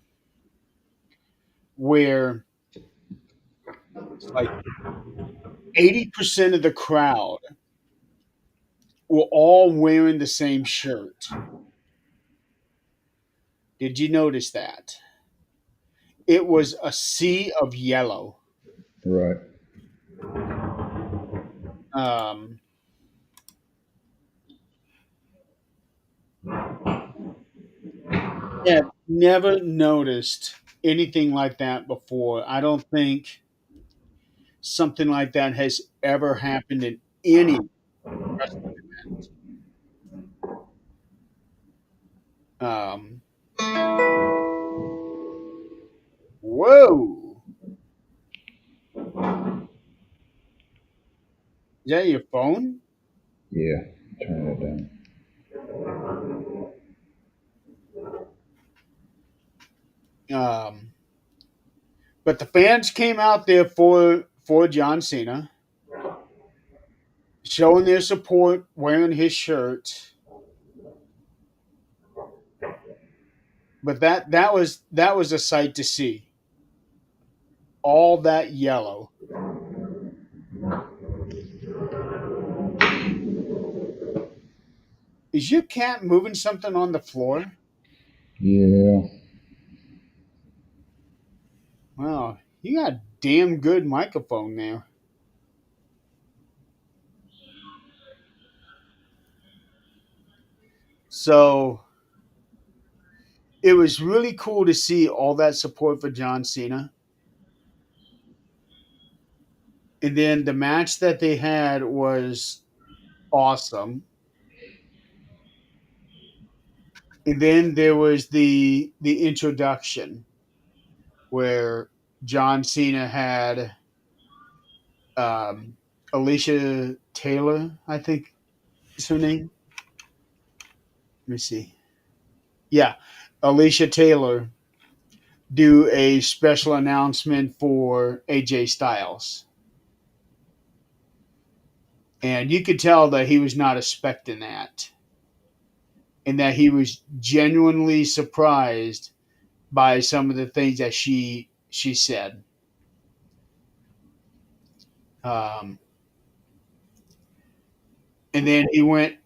where it's like 80% of the crowd were all wearing the same shirt. Did you notice that? It was a sea of yellow. Right. Um, yeah, never noticed anything like that before. I don't think something like that has ever happened in any wrestling event. Whoa! Is that your phone? Yeah. Turn it down. Um, but the fans came out there for John Cena, showing their support, wearing his shirt. But that was a sight to see. All that yellow. Is your cat moving something on the floor? Yeah. Wow, you got a damn good microphone there. So it was really cool to see all that support for John Cena. And then the match that they had was awesome. And then there was the introduction where John Cena had um, Alicia Taylor, I think is her name. Let me see. Yeah, Alicia Taylor do a special announcement for AJ Styles. And you could tell that he was not expecting that, and that he was genuinely surprised by some of the things that she said. Um, and then he went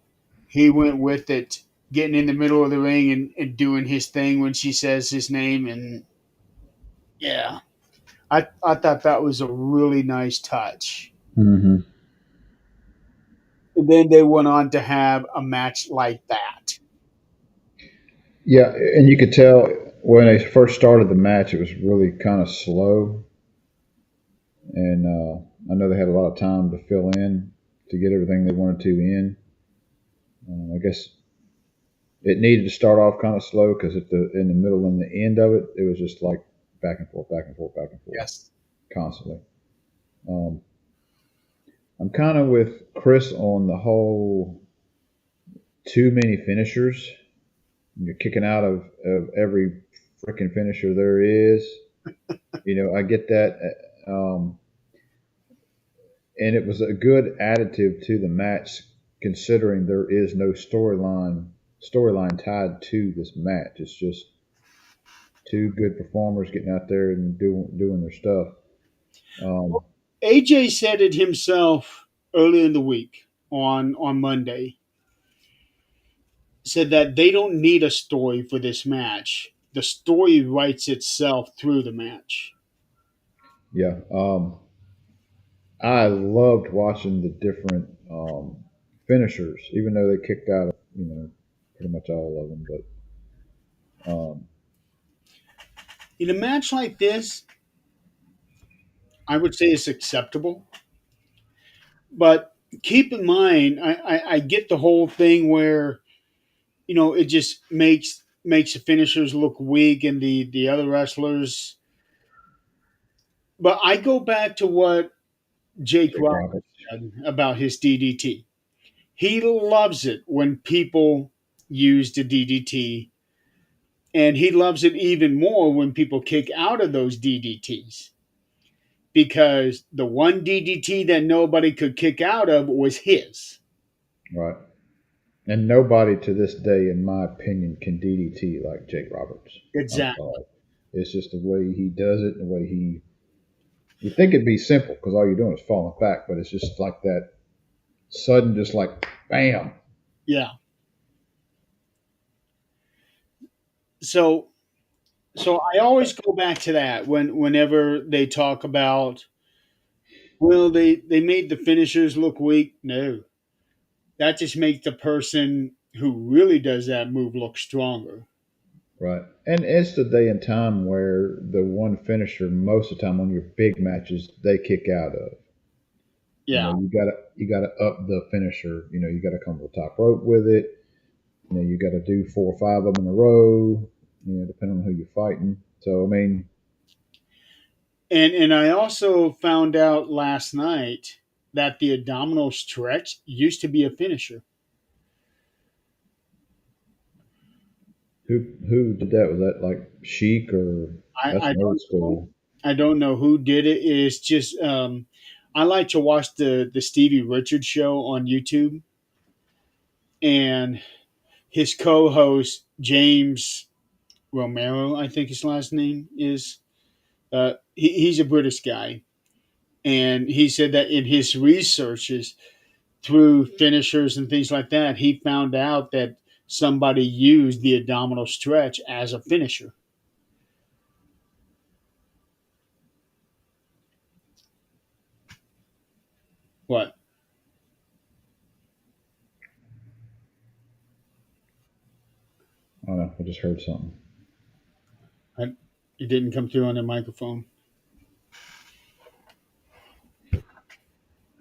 with it, getting in the middle of the ring and doing his thing when she says his name. And yeah, I thought that was a really nice touch. Mm-hmm. And then they went on to have a match like that. Yeah, and you could tell when they first started the match, it was really kind of slow, and I know they had a lot of time to fill in to get everything they wanted to in. I guess it needed to start off kind of slow because at the in the middle and the end of it, it was just like back and forth, back and forth, back and forth, Yes. constantly. Um, I'm kind of with Chris on the whole too many finishers. You're kicking out of every freaking finisher there is. I get that. And it was a good additive to the match considering there is no storyline tied to this match. It's just two good performers getting out there and doing their stuff. Um, AJ said it himself early in the week on Monday. Said that they don't need a story for this match. The story writes itself through the match. yeah, I loved watching the different finishers, even though they kicked out of pretty much all of them. But In a match like this, I would say it's acceptable. But keep in mind, I get the whole thing where it just makes the finishers look weak and the other wrestlers. But I go back to what Jake Jake Roberts Roberts, said about his DDT. He loves it when people use the DDT, and he loves it even more when people kick out of those DDTs because the one DDT that nobody could kick out of was his. right? And nobody to this day, in my opinion, can DDT like Jake Roberts. I'm Exactly. sorry. It's just the way he does it, the way he. You think it'd be simple because all you're doing is falling back, but it's just like that sudden, just like bam. Yeah. So so I always go back to that whenever they talk about, well, they made the finishers look weak. No, that just makes the person who really does that move look stronger. Right. And it's the day and time where the one finisher, most of the time on your big matches, they kick out of. Yeah, You gotta up the finisher. You gotta come to the top rope with it. You gotta do 4 or 5 of them in a row. Depending on who you're fighting. So I mean, and I also found out last night that the abdominal stretch used to be a finisher. who did that? Was that like Chic or that's I an old don't know. school? I don't know who did it. It's just I like to watch the Stevie Richards show on YouTube, and his co-host James Romero, I think his last name is. He's a British guy, and he said that in his researches through finishers and things like that, he found out that somebody used the abdominal stretch as a finisher. What? I don't know. I just heard something. I, it didn't come through on the microphone.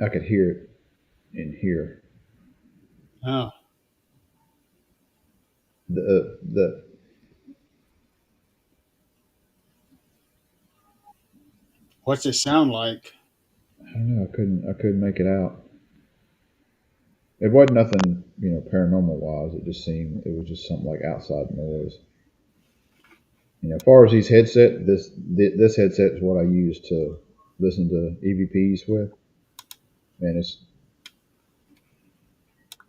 I could hear it in here. Oh, The what's it sound like? I don't know. I couldn't make it out. It wasn't nothing, paranormal wise. It just seemed it was just something like outside noise. As far as these headset, this headset is what I use to listen to EVPs with, and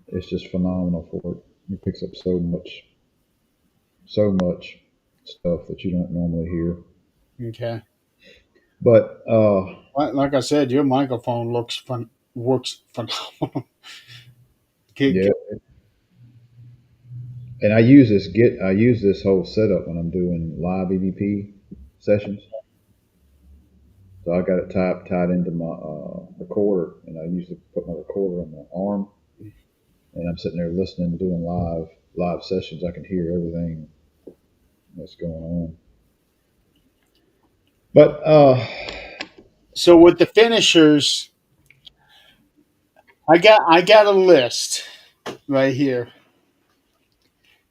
it's just phenomenal for it. It picks up so much stuff that you don't normally hear. Okay. But Like I said, your microphone works phenomenal. Can- yeah, can- and I use this whole setup when I'm doing live EVP sessions. So I got it tied into my recorder, and I usually put my recorder on my arm, and I'm sitting there listening, doing live sessions. I can hear everything that's going on. But So with the finishers, I got a list right here.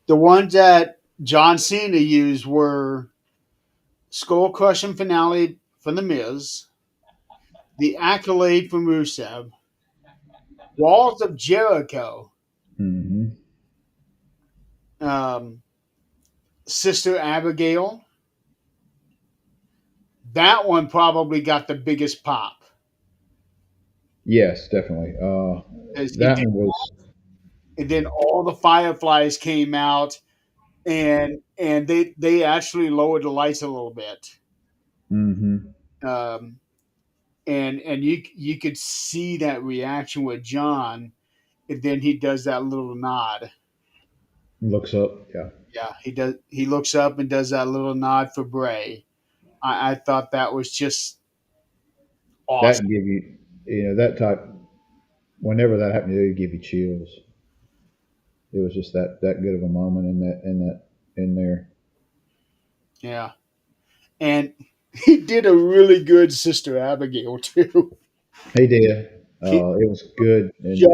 The ones that John Cena used were Skull Crushing Finale from The Miz, the Accolade from Rusev, Walls of Jericho, hmm um, Sister Abigail. That one probably got the biggest pop yes, definitely. as he That did, one was. and then all the Fireflies came out, and they actually lowered the lights a little bit, hmm um, and you could see that reaction with John, and then he does that little nod. Looks up. Yeah, Yeah, he does. He looks up and does that little nod for Bray. I thought that was just that awesome. can give you, that type. Whenever that happened, it would give you chills. It was just that good of a moment in there. Yeah, and he did a really good Sister Abigail too. He did. He It was good, just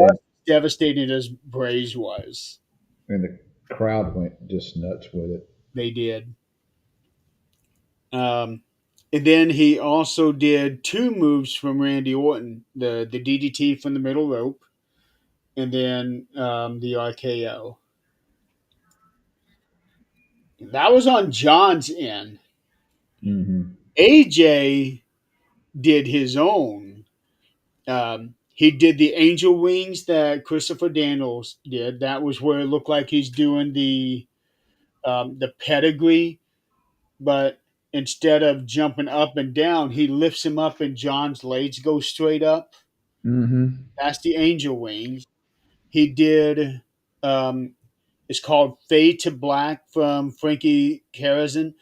devastated as Bray's was. and the crowd went just nuts with it. They did. And then he also did two moves from Randy Orton: the DDT from the middle rope, and then the RKO. That was on John's end. hmm AJ did his own. He did the angel wings that Christopher Daniels did. That was where it looked like he's doing the pedigree, but instead of jumping up and down, he lifts him up and John's legs go straight up. hmm That's the angel wings. He did. Um, it's called Fade to Black from Frankie Kazarian.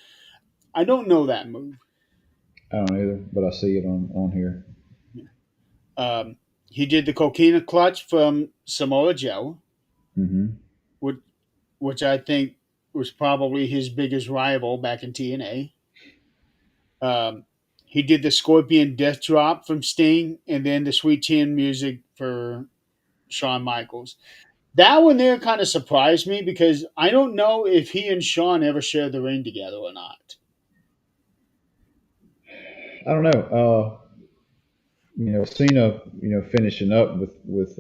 I don't know that move. I don't either, but I see it on here. Um, he did the Coquina Clutch from Samoa Joe, hmm which, which I think was probably his biggest rival back in TNA. Um, he did the Scorpion Death Drop from Sting, and then the Sweet Chin music for Shawn Michaels. That one there kind of surprised me because I don't know if he and Shawn ever shared the ring together or not. I don't know. Cena, finishing up with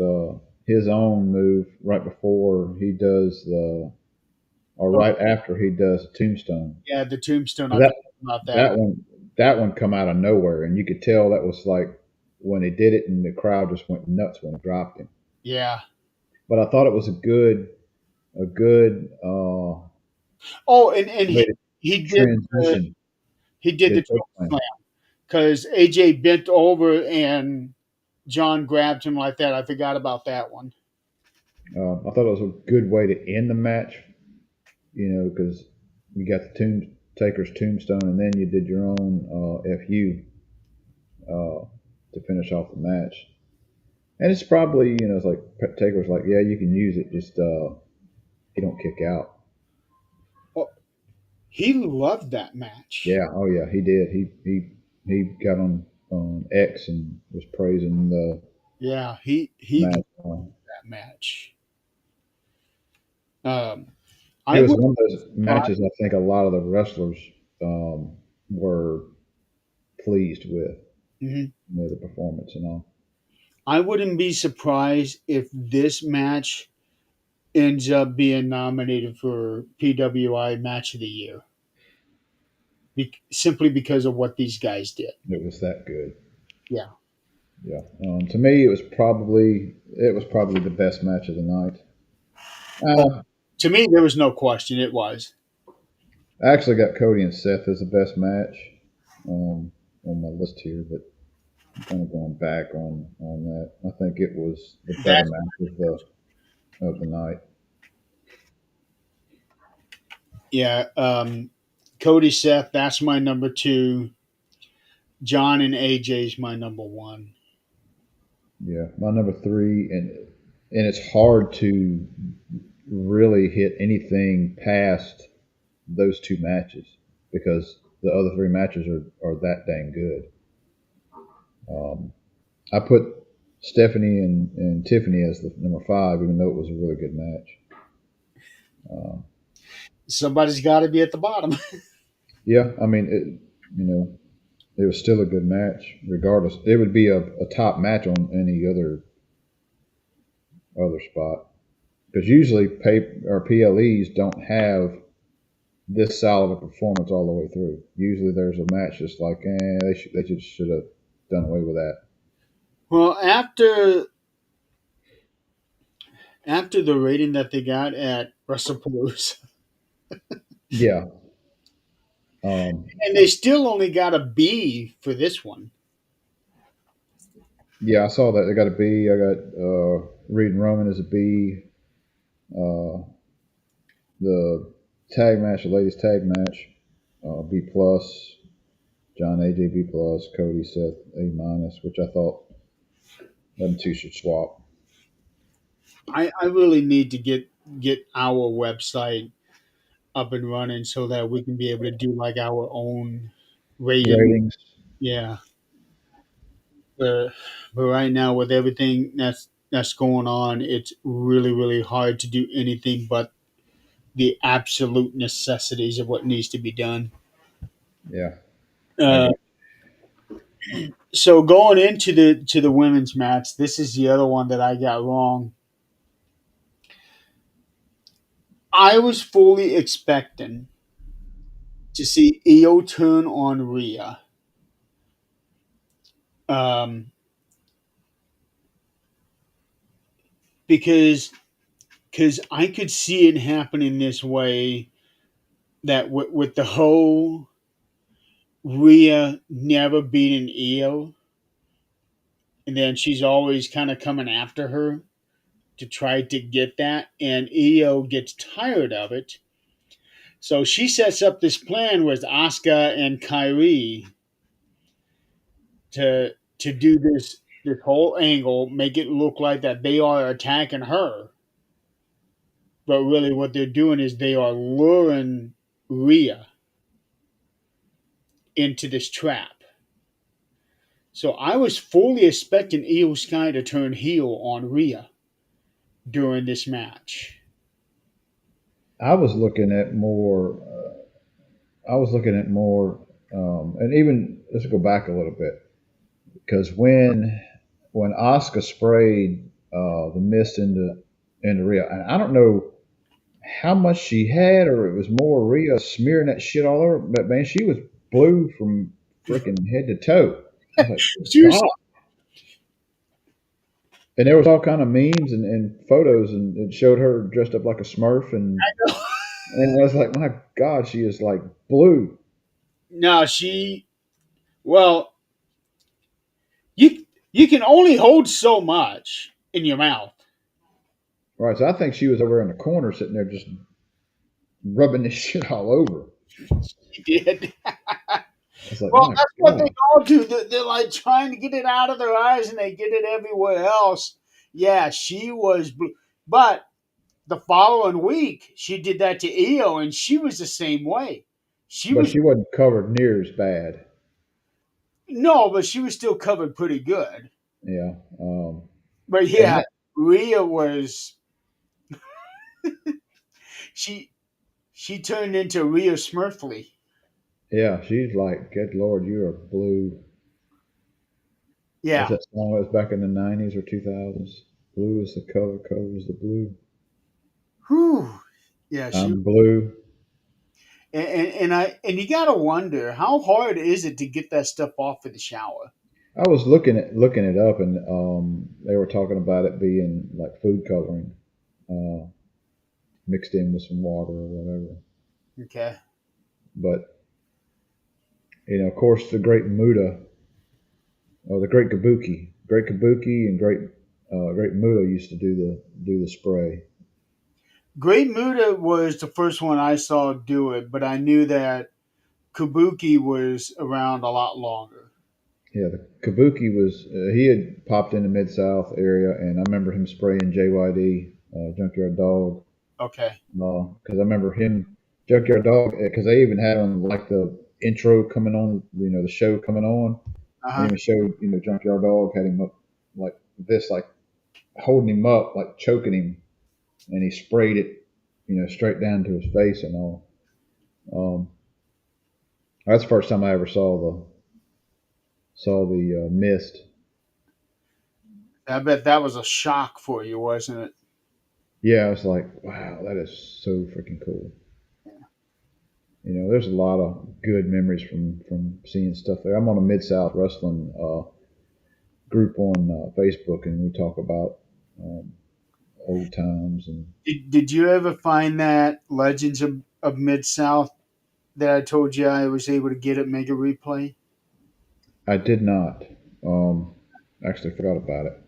his own move right before he does the, or Oh, right after he does the tombstone. yeah, the Tombstone. I That forgot about that. that one that one come out of nowhere, and you could tell that was like when he did it, and the crowd just went nuts when he dropped him. Yeah. But I thought it was a good Oh, and way to he did the transition he did the the choke choke slam. slam because AJ bent over and John grabbed him like that. I forgot about that one. I thought it was a good way to end the match, because you got the Taker's tombstone, and then you did your own FU to finish off the match. And it's probably, it's like Taker's like, yeah, you can use it, just you don't kick out. Oh, he loved that match. Yeah, oh yeah, he did. He got on X and was praising the Yeah, he loved match. that match. Um, It I was would. one of those matches I think a lot of the wrestlers were pleased with, Mhm. the performance and all. I wouldn't be surprised if this match ends up being nominated for PWI Match of the Year, simply because of what these guys did. It was that good. Yeah. Yeah. To me, it was probably the best match of the night. Oh, Uh, to me, there was no question. It was. I actually got Cody and Seth as the best match um, on my list here, but I'm kind of going back on that. I think it was the better That's match of the night. yeah. Cody Seth. That's my number two. John and AJ's my number one. Yeah, my number three, and and it's hard to really hit anything past those two matches because the other three matches are that dang good. Um, I put Stephanie and Tiffany as the number five, even though it was a really good match. Uh, Somebody's got to be at the bottom. yeah, I mean, it was still a good match, regardless. It would be a top match on any other spot because usually pay or PLEs don't have this solid a performance all the way through. Usually, there's a match that's like, they just should have done away with that. Well, after the rating that they got at WrestlePalooza, Yeah, um, and they still only got a B for this one. yeah, I saw that. They got a B. I got Reed and Roman as a B. Uh, the tag match, the ladies tag match, B plus. John AJ B plus, Cody Seth A minus, which I thought them two should swap. I really need to get our website up and running so that we can be able to do like our own rating. Ratings, Yeah, but right now with everything that's going on, it's really hard to do anything but the absolute necessities of what needs to be done. yeah, I Uh, got. so going into the women's match, this is the other one that I got wrong. I was fully expecting to see Io turn on Rhea. Um, because I could see it happening this way that with the whole Rhea never beating Io, and then she's always kind of coming after her to try to get that, and Io gets tired of it. So she sets up this plan with Asuka and Kyrie to do this whole angle, make it look like that they are attacking her, but really what they're doing is they are luring Rhea into this trap. So I was fully expecting Io Sky to turn heel on Rhea during this match. I was looking at more. I was looking at more, and even let's go back a little bit because when Oscar sprayed the mist into Rhea, and I don't know how much she had, or it was more Rhea smearing that shit all over. But man, she was blue from freaking head to toe. I was like, She was, God. And there was all kind of memes and photos, and it showed her dressed up like a Smurf, and I was like, my God, she is like blue. no, she well, you can only hold so much in your mouth. Right, so I think she was over in the corner, sitting there just rubbing this shit all over. She did. I was like, Well, my that's what they God. all do. They're like trying to get it out of their eyes, and they get it everywhere else. Yeah, she was, but the following week she did that to Io, and she was the same way. She But was she wasn't covered near as bad. no, but she was still covered pretty good. Yeah. But And yeah, Rhea was she she turned into Rhea Smurfly. yeah, she's like, good Lord, you are blue. What's Yeah. that song that was back in the 90s or 2000s? Blue is the color is the blue. Whew. Yeah, she I'm blue. and you gotta wonder how hard is it to get that stuff off of the shower. I was looking it up, and they were talking about it being like food coloring, uh, mixed in with some water or whatever. Okay. But of course, the great Muda or the great Kabuki, and great Muda used to do the spray. Great Muda was the first one I saw do it, but I knew that Kabuki was around a lot longer. Yeah, the Kabuki was he had popped in the Mid South area, and I remember him spraying JYD, Junkyard Dog, Okay. because I remember him Junkyard Dog because they even had on like the intro coming on, the show coming on, Uh and huh. even showed Junkyard Dog had him up like this, like holding him up, like choking him, and he sprayed it, straight down to his face and all. Um, that's the first time I ever saw the mist. I bet that was a shock for you, wasn't it? Yeah, I was like, wow, that is so freaking cool. There's a lot of good memories from seeing stuff there. I'm on a Mid South Wrestling group on Facebook, and we talk about um, old times. And Did you ever find that Legends of Mid South that I told you I was able to get at Mega Replay? I did not. Um, Actually, forgot about it.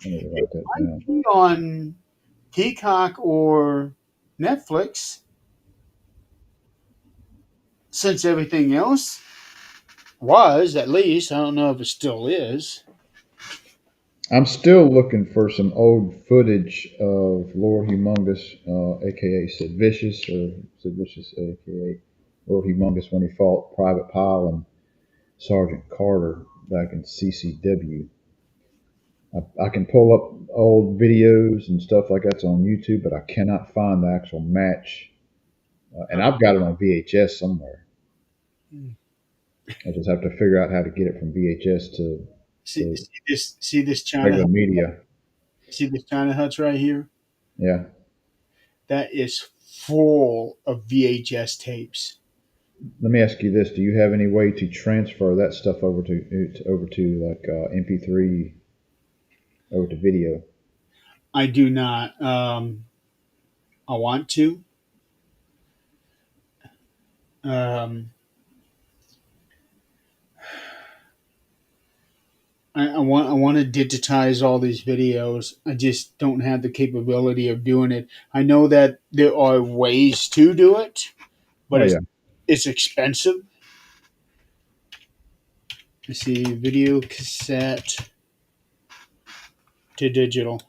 I need to It write that might down. be on Peacock or Netflix, since everything else was, at least. I don't know if it still is. I'm still looking for some old footage of Lord Humongous, aka Sid Vicious, or Sid Vicious, aka Lord Humongous, when he fought Private Pile and Sergeant Carter back in CCW. I can pull up old videos and stuff like that's on YouTube, but I cannot find the actual match. And I've got it on VHS somewhere. I just have to figure out how to get it from VHS See, to see this China regular media. see this China Huts right here. Yeah. That is full of VHS tapes. Let me ask you this: do you have any way to transfer that stuff over to like MP3 over to video? I do not. I want to. Um, I want to digitize all these videos. I just don't have the capability of doing it. I know that there are ways to do it, but Oh yeah, it's expensive. Let's see, video cassette to digital.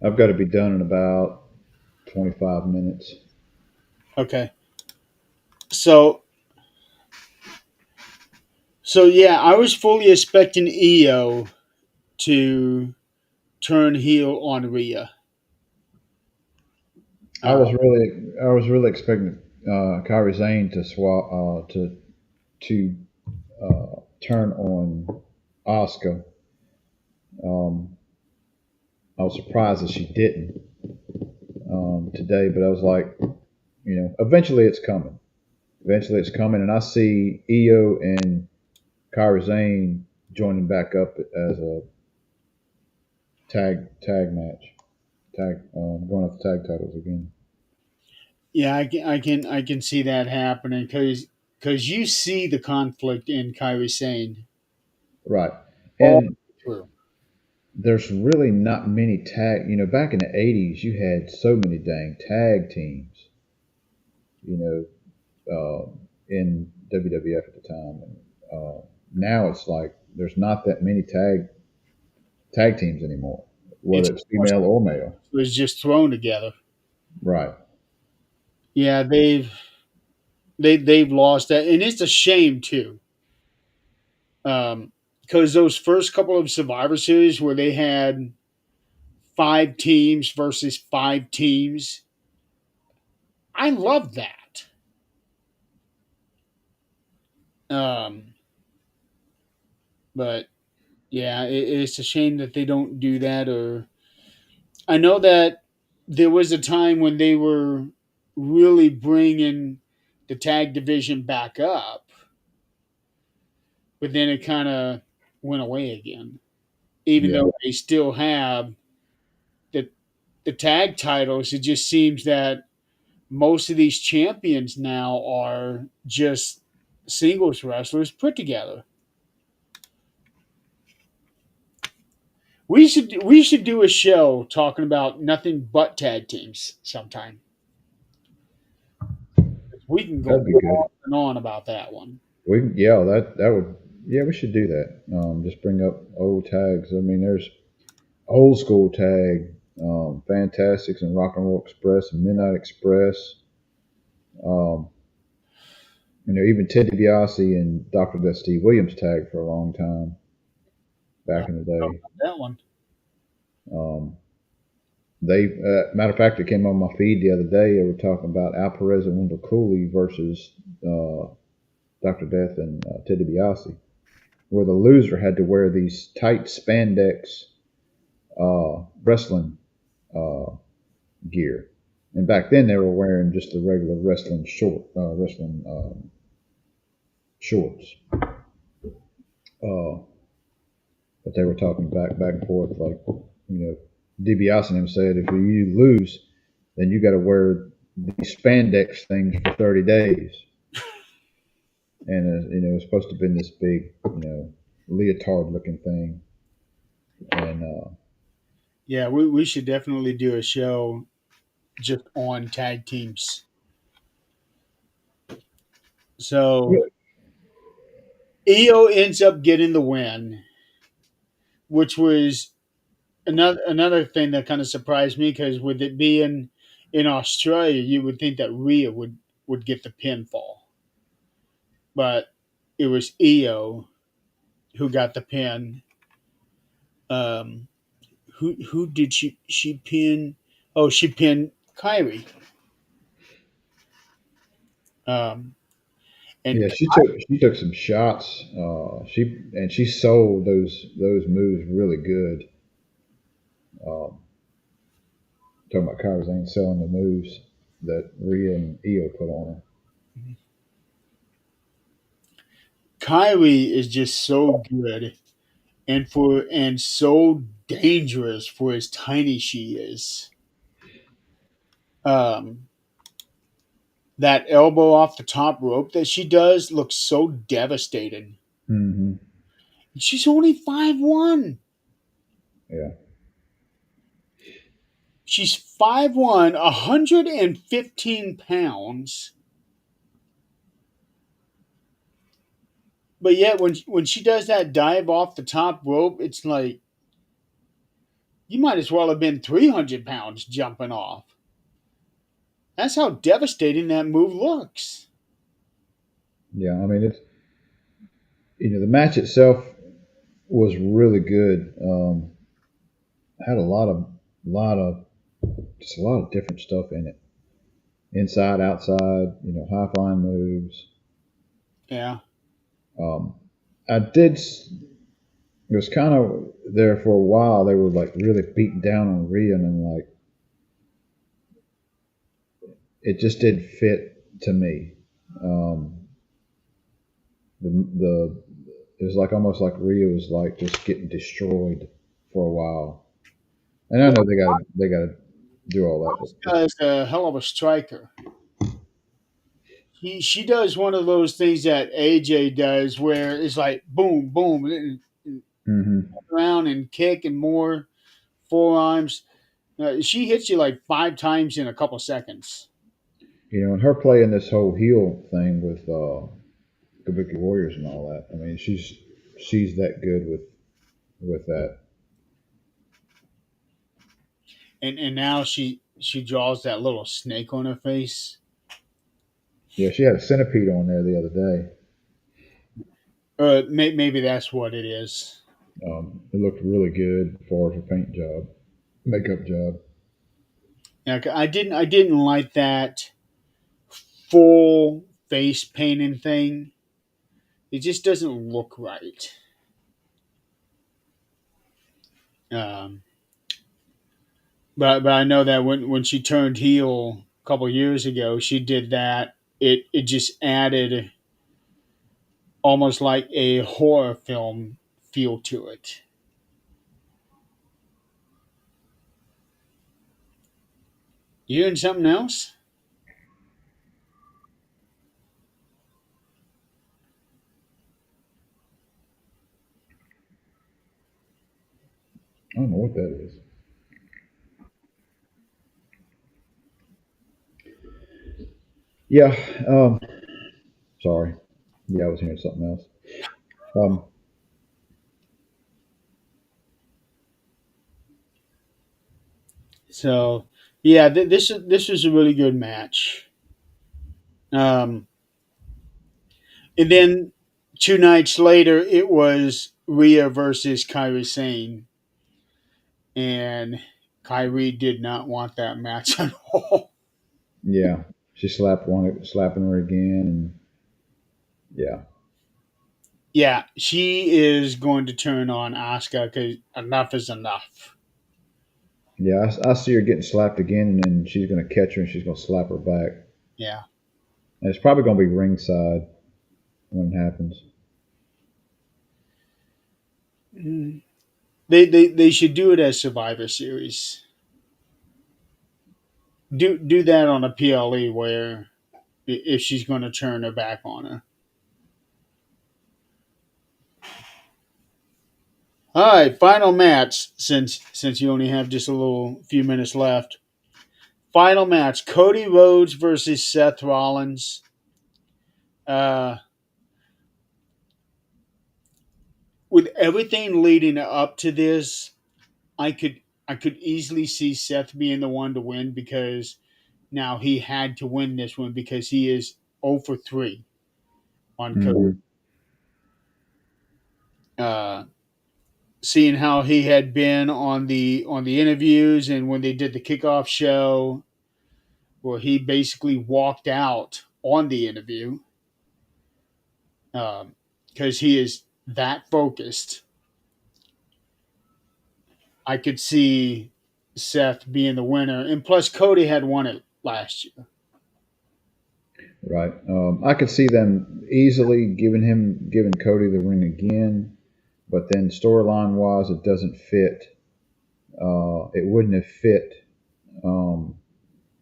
I've got to be done in about 25 minutes. Okay, so yeah, I was fully expecting EO to turn heel on Rhea. I Uh, was really, I was really expecting Kyrie Zane to swap to turn on Oscar. Um, I was surprised that she didn't today, but I was like, eventually it's coming. Eventually it's coming, and I see Io and Kyrie Zane joining back up as a tag match, going after tag titles again. yeah, I can see that happening because you see the conflict in Kyrie Sane Right, all and through. there's really not many tag. Back in the '80s, you had so many dang tag teams. You in WWF at the time, and now it's like there's not that many tag teams anymore, It's whether it's female or male. was just thrown together. Right. Yeah, they've lost that, and it's a shame too. Because those first couple of Survivor Series where they had 5 teams versus 5 teams, I love that. Um, but yeah, it's a shame that they don't do that. Or I know that there was a time when they were really bringing the tag division back up, but then it kind of went away again. Even Yeah. though they still have the tag titles, it just seems that most of these champions now are just singles wrestlers put together. We should do a show talking about nothing but tag teams sometime. We can go That'd be good. on and on about that one. Yeah, that would, yeah, we should do that. Just bring up old tags. I mean, there's old school tag, Fantastics and Rock and Roll Express and Midnight Express. Um, even Ted DiBiase and Dr. Death Steve Williams tagged for a long time I back don't in the know day. about that one. Um, matter of fact, it came on my feed the other day. They were talking about Al Perez and Wendell Cooley versus Dr. Death and Ted DiBiase, where the loser had to wear these tight spandex wrestling uh, gear. And back then, they were wearing just the regular wrestling shorts. Uh, but they were talking back and forth, like, DiBiase and him said, if you lose, then you got to wear these spandex things for 30 days. And it was supposed to have been this big, leotard looking thing. And Yeah, we should definitely do a show just on tag teams. So EO ends up getting the win, which was another thing that kind of surprised me because with it being in Australia, you would think that Rhea would get the pinfall, but it was EO who got the pin. Um, who did she pin? Oh, she pinned Kyrie. Um, and yeah, she took some shots. She sold those moves really good. Um, talking about Kyrie Sane selling the moves that Rhea and Io put on her. Kyrie is just so good and so dangerous for as tiny she is. Um, that elbow off the top rope that she does looks so devastating. Hmm. She's only 5'1". Yeah, She's 5'1", 115 pounds. But yet when she does that dive off the top rope, it's like you might as well have been 300 pounds jumping off. That's how devastating that move looks. yeah. I mean, it's the match itself was really good. Had a lot of just a lot of different stuff in it. Inside, outside, high flying moves. Yeah. Um, I did. It was kind of there for a while. They were like really beating down on Rhea, and like it just didn't fit to me. Um, the it was like almost like Rhea was like just getting destroyed for a while. And I know they got to do all that, but just Is a hell of a striker. She does one of those things that AJ does where it's like boom, boom, and hmm around and kick and more forearms. She hits you like 5 times in a couple seconds. and her playing this whole heel thing with Kabuki Warriors and all that. I mean, she's that good with that. And now she draws that little snake on her face. Yeah, she had a centipede on there the other day. Maybe that's what it is. It looked really good as far as her paint job, makeup job. Yeah, I didn't like that full face painting thing. It just doesn't look right. Um, but I know that when she turned heel a couple years ago, she did that. It just added almost like a horror film feel to it. You doing something else? I don't know what that is. Yeah. Sorry. Yeah, I was hearing something else. Um, So yeah, this was a really good match. Um, and then 2 nights later, it was Rhea versus Kairi Sane, and Kyrie did not want that match at all. yeah, she slapping her again, and yeah, Yeah, she is going to turn on Asuka because enough is enough. yeah. I see her getting slapped again, and then she's gonna catch her and she's gonna slap her back. Yeah. And it's probably gonna be ringside when it happens. Mm. They should do it as Survivor Series. Do that on a PLE where if she's going to turn her back on her. All right, final match since you only have just a little few minutes left. Final match: Cody Rhodes versus Seth Rollins. Uh, with everything leading up to this, I could easily see Seth being the one to win because now he had to win this one because he is 0 for 3 on Cody. Hmm. Uh, Seeing how he had been on the interviews and when they did the kickoff show, where he basically walked out on the interview because he is that focused. I could see Seth being the winner, and plus Cody had won it last year. Right. I could see them easily giving Cody the ring again, but then storyline wise, it doesn't fit. It wouldn't have fit um,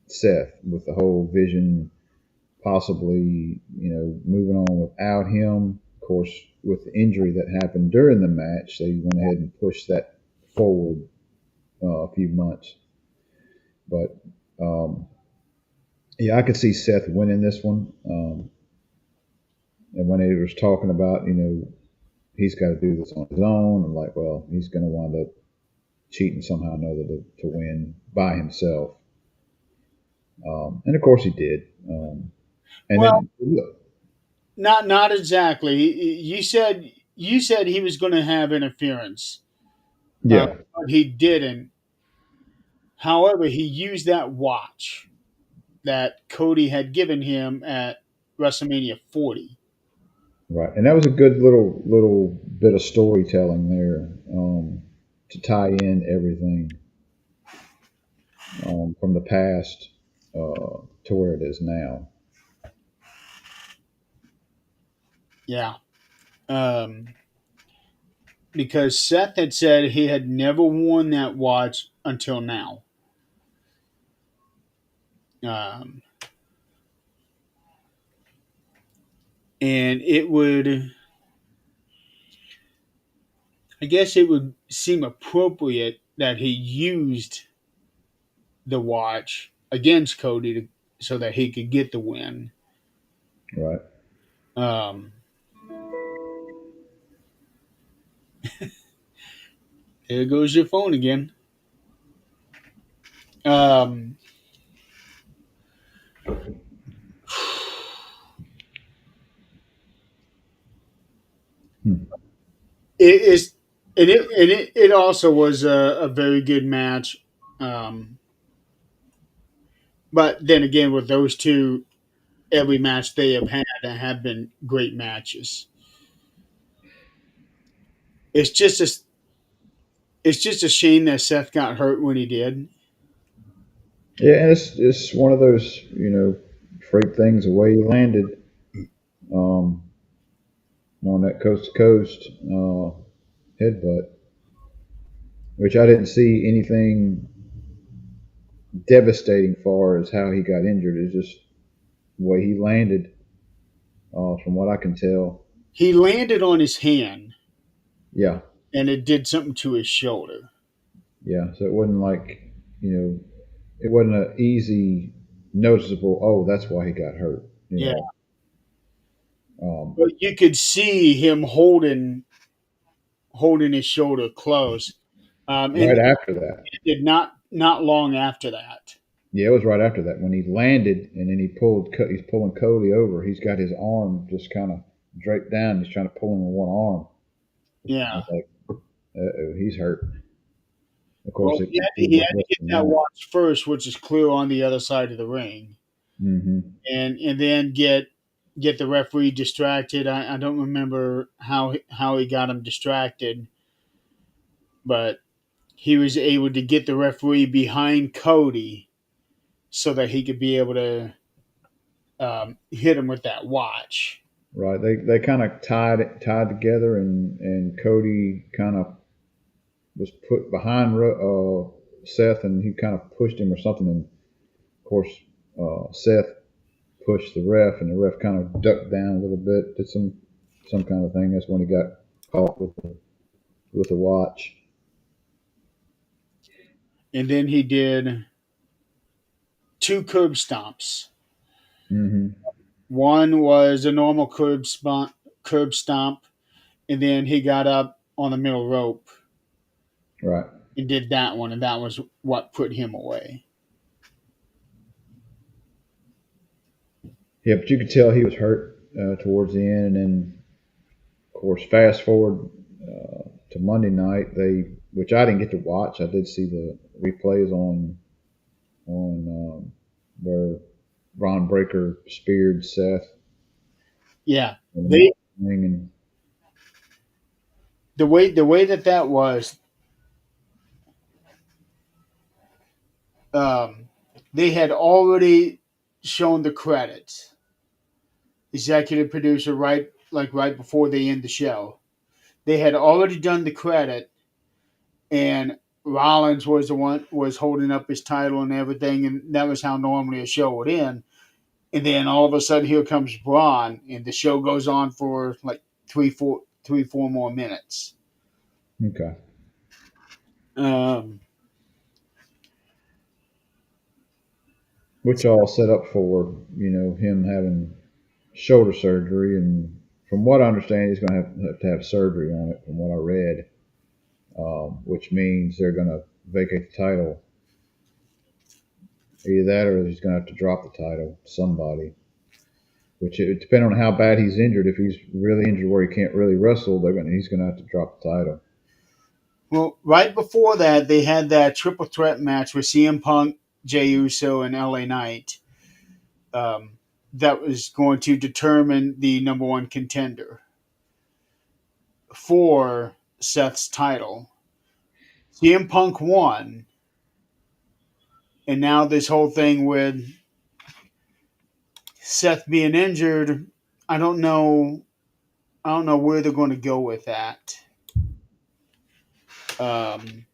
Seth with the whole Vision possibly, moving on without him. Of course, with the injury that happened during the match, they went ahead and pushed that forward a few months. But yeah, I could see Seth winning this one. And when he was talking about, he's got to do this on his own, I'm like, well, he's going to wind up cheating somehow or another to win by himself. And of course he did. And Well, then, look, not exactly. You said he was going to have interference, yeah, but he didn't. However, he used that watch that Cody had given him at WrestleMania 40. right. And that was a good little bit of storytelling there to tie in everything from the past to where it is now. Yeah. Um, because Seth had said he had never worn that watch until now. Um, and it would, I guess it would seem appropriate that he used the watch against Cody so that he could get the win. Right. Um, there goes your phone again. Um, Hmm. it is, it also was a very good match. Um, but then again, with those two, every match they have had have been great matches. It's just a it's just a shame that Seth got hurt when he did. Yeah, and it's one of those freak things. The way he landed um, on that coast to coast headbutt, which I didn't see anything devastating far as how he got injured. It's just the way he landed, from what I can tell. He landed on his hand Yeah, and it did something to his shoulder. yeah. So it wasn't like you know, it wasn't an easy, noticeable. Oh, that's why he got hurt. You Yeah. know. Um, But you could see him holding his shoulder close, and right after that, it did not long after that. yeah, it was right after that when he landed, and then he's pulling Cody over. He's got his arm just kind of draped down. He's trying to pull him with one arm. I Yeah. was like, uh-oh, he's hurt. Of course, Well, he he was had to less get than that that. watch first, which is clear on the other side of the ring, Hmm. and then get the referee distracted. I don't remember how he got him distracted, but he was able to get the referee behind Cody so that he could be able to hit him with that watch. Right. They kind of tied together, and Cody kind of was put behind Seth, and he kind of pushed him or something. And of course, Seth pushed the ref, and the ref kind of ducked down a little bit, did some kind of thing. That's when he got caught with the watch. And then he did two curb stomps. Hmm. One was a normal curb stomp, and then he got up on the middle rope Right. and did that one, and that was what put him away. Yeah, but you could tell he was hurt towards the end, and then of course, fast forward to Monday night, which I didn't get to watch. I did see the replays on where Ron Breaker speared Seth Yeah, in the they ring, and the way that was, um, they had already shown the credits. Executive producer, right before they end the show, they had already done the credit, and Rollins was the one was holding up his title and everything, and that was how normally a show would end. And then all of a sudden, here comes Braun, and the show goes on for like 4 more minutes. okay. Um, Which all set up for him having shoulder surgery, and from what I understand, he's going to have surgery on it. From what I read, which means they're going to vacate the title. Either that, or he's going to have to drop the title to somebody. Which it depending on how bad he's injured. If he's really injured where he can't really wrestle, he's going to have to drop the title. well, right before that, they had that triple threat match with CM Punk, Jey Uso, and LA Knight. Um, that was going to determine the number one contender for Seth's title. CM Punk won, and now this whole thing with Seth being injured, I don't know. I don't know where they're going to go with that. Um,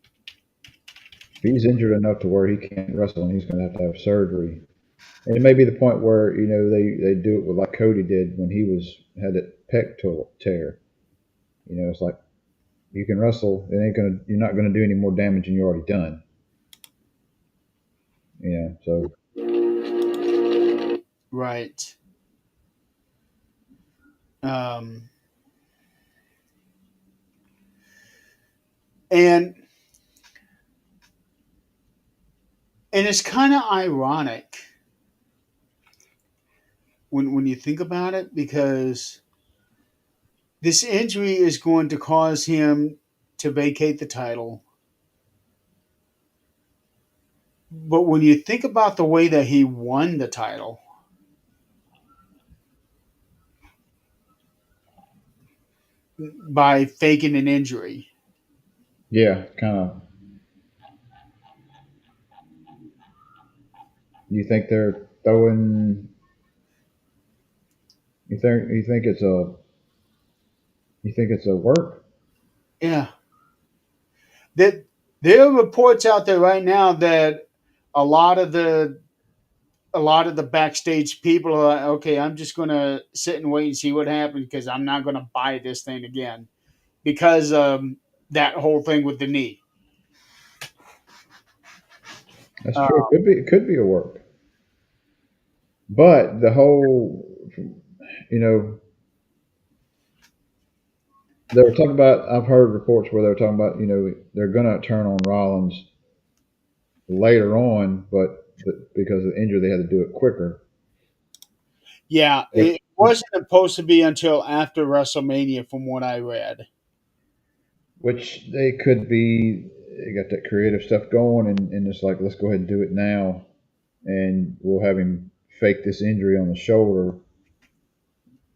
If he's injured enough to where he can't wrestle, and he's going to have surgery, and it may be the point where they do it with like Cody did when he had that tear. It's like you can wrestle, you're not gonna do any more damage than you already done. So right. Um, and it's kind of ironic when you think about it, because this injury is going to cause him to vacate the title. But when you think about the way that he won the title by faking an injury, yeah, kind of. You think they're throwing? You think it's a work? yeah, that there are reports out there right now that a lot of the a lot of the backstage people are like, okay, I'm just going to sit and wait and see what happens because I'm not going to buy this thing again because that whole thing with the knee. That's Uh, true. It could be a work, but the whole, you know, They were talking about. I've heard reports where they were talking about. They're gonna turn on Rollins later on, but because of the injury, they had to do it quicker. Yeah, Which, it wasn't supposed to be until after WrestleMania, from what I read. which they could be. They got that creative stuff going, and it's like, let's go ahead and do it now, and we'll have him fake this injury on the shoulder.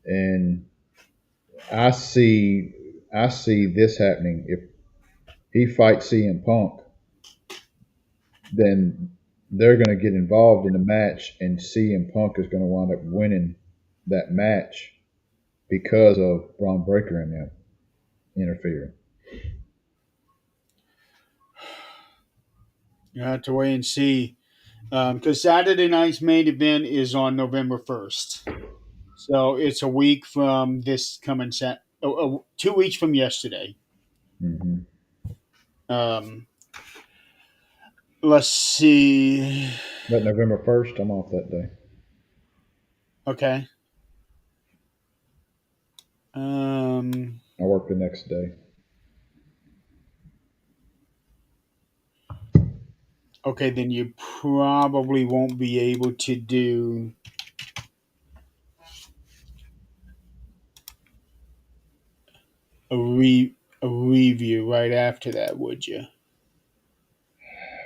And I see, I see this happening. If he fights CM Punk, then they're going to get involved in the match, and CM Punk is going to wind up winning that match because of Braun Breaker and them interfering. You have to wait and see, because Saturday night's main event is on November 1st. So it's a week from this coming 2 weeks from yesterday. Hmm. Um, let's see. But November 1st, I'm off that day. Okay. Um, I work the next day. okay, then you probably won't be able to do a a review right after that, would you?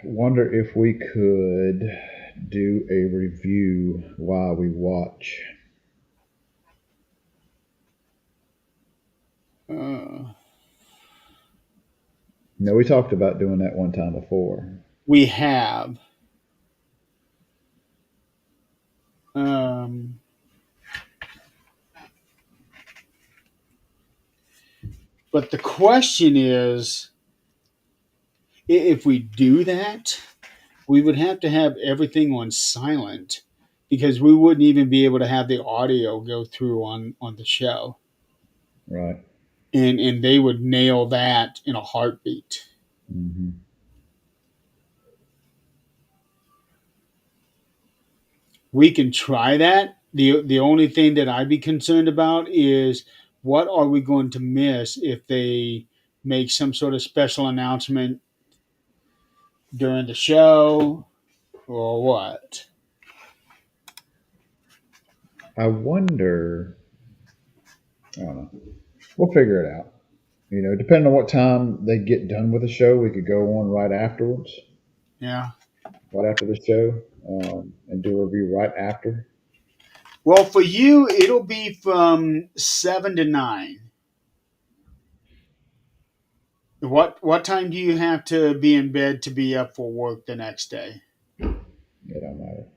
Wonder if we could do a review while we watch. Uh, No, we talked about doing that one time before. we have. Um, but the question is, if we do that, we would have to have everything on silent because we wouldn't even be able to have the audio go through on the show, Right. and they would nail that in a heartbeat. Hmm. We can try that. The only thing that I'd be concerned about is what are we going to miss if they make some sort of special announcement during the show or what? I wonder. I don't know. We'll figure it out. Depending on what time they get done with the show, we could go on right afterwards, Yeah. right after the show, and do a review right after. Well, for you, it'll be from 7 to 9. What time do you have to be in bed to be up for work the next day? It don't matter.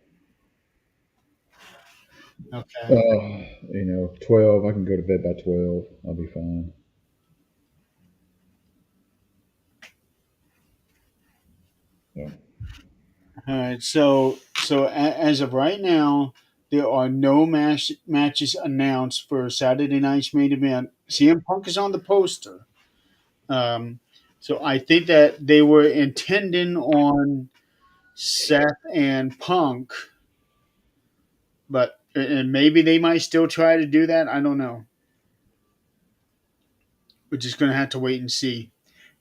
Okay. 12. I can go to bed by 12. I'll be fine. So, All right. As of right now, there are no matches announced for Saturday night's main event. CM Punk is on the poster. Um, so I think that they were intending on Seth and Punk, but and maybe they might still try to do that. I don't know. We're just going to have to wait and see.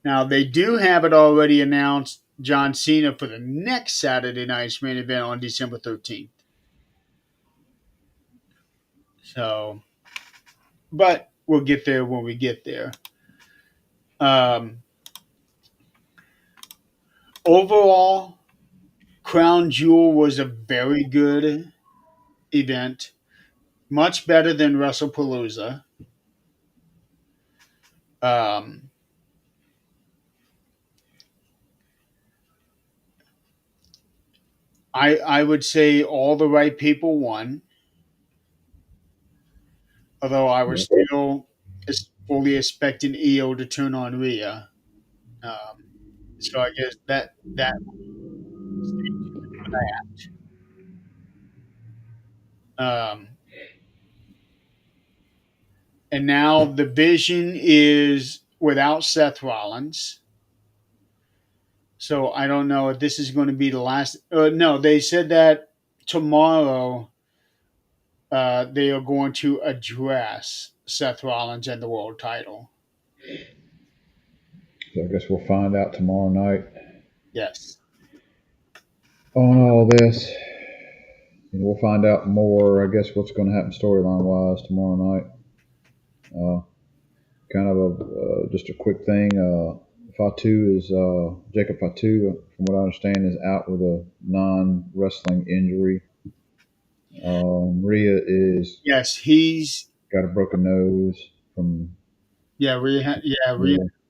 Now they do have it already announced. John Cena for the next Saturday night's main event on December 13th. So, but we'll get there when we get there. Um, Overall, Crown Jewel was a very good event, much better than WrestlePalooza. Um, I would say all the right people won, although I was yeah. still fully expecting EO to turn on Rhea. Um, so I guess that stay tuned for that. And now the vision is without Seth Rollins. So I don't know if this is going to be the last. No, they said that tomorrow they are going to address Seth Rollins and the world title. So I guess we'll find out tomorrow night Yes. on all this. And we'll find out more, I guess, what's going to happen storyline wise tomorrow night. Uh, kind of just a quick thing. Fatu is Jacob Fatu, from what I understand, is out with a non-wrestling injury. Maria is Yes, he's got a broken nose from Rhea had a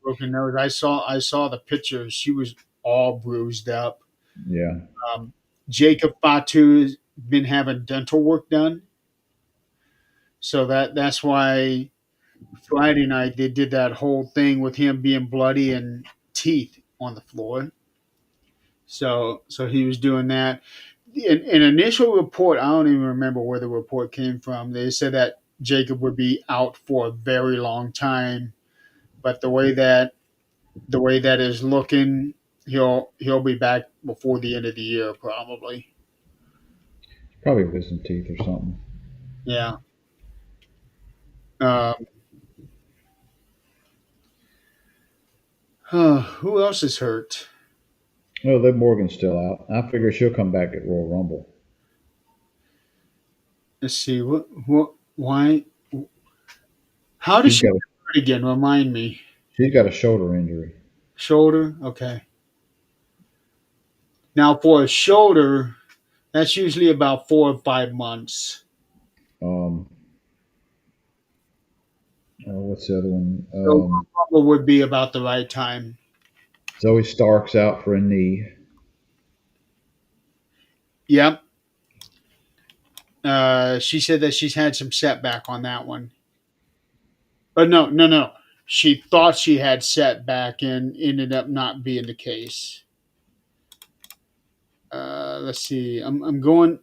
broken nose. I saw the picture. She was all bruised up. yeah, Um, Jacob Fatu's been having dental work done, so that's why Friday night they did that whole thing with him being bloody and teeth on the floor. So he was doing that. An initial report, I don't even remember where the report came from. They said that Jacob would be out for a very long time, but the way that is looking, he'll be back before the end of the year probably. probably wisdom teeth or something. Yeah. Um, who else is hurt? Well, Liv Morgan's still out. I figure she'll come back at Royal Rumble. Let's see. What? Why? How does She's she got a, get hurt again? Remind me. she's got a shoulder injury. Shoulder. Okay. Now for a shoulder, that's usually about 4 or 5 months. Um, what's the other one? So Rumble would be about the right time. Zoe Stark's out for a knee. Yep. She said that she's had some setback on that one. But no, no, no. She thought she had setback and ended up not being the case. Let's see. I'm going.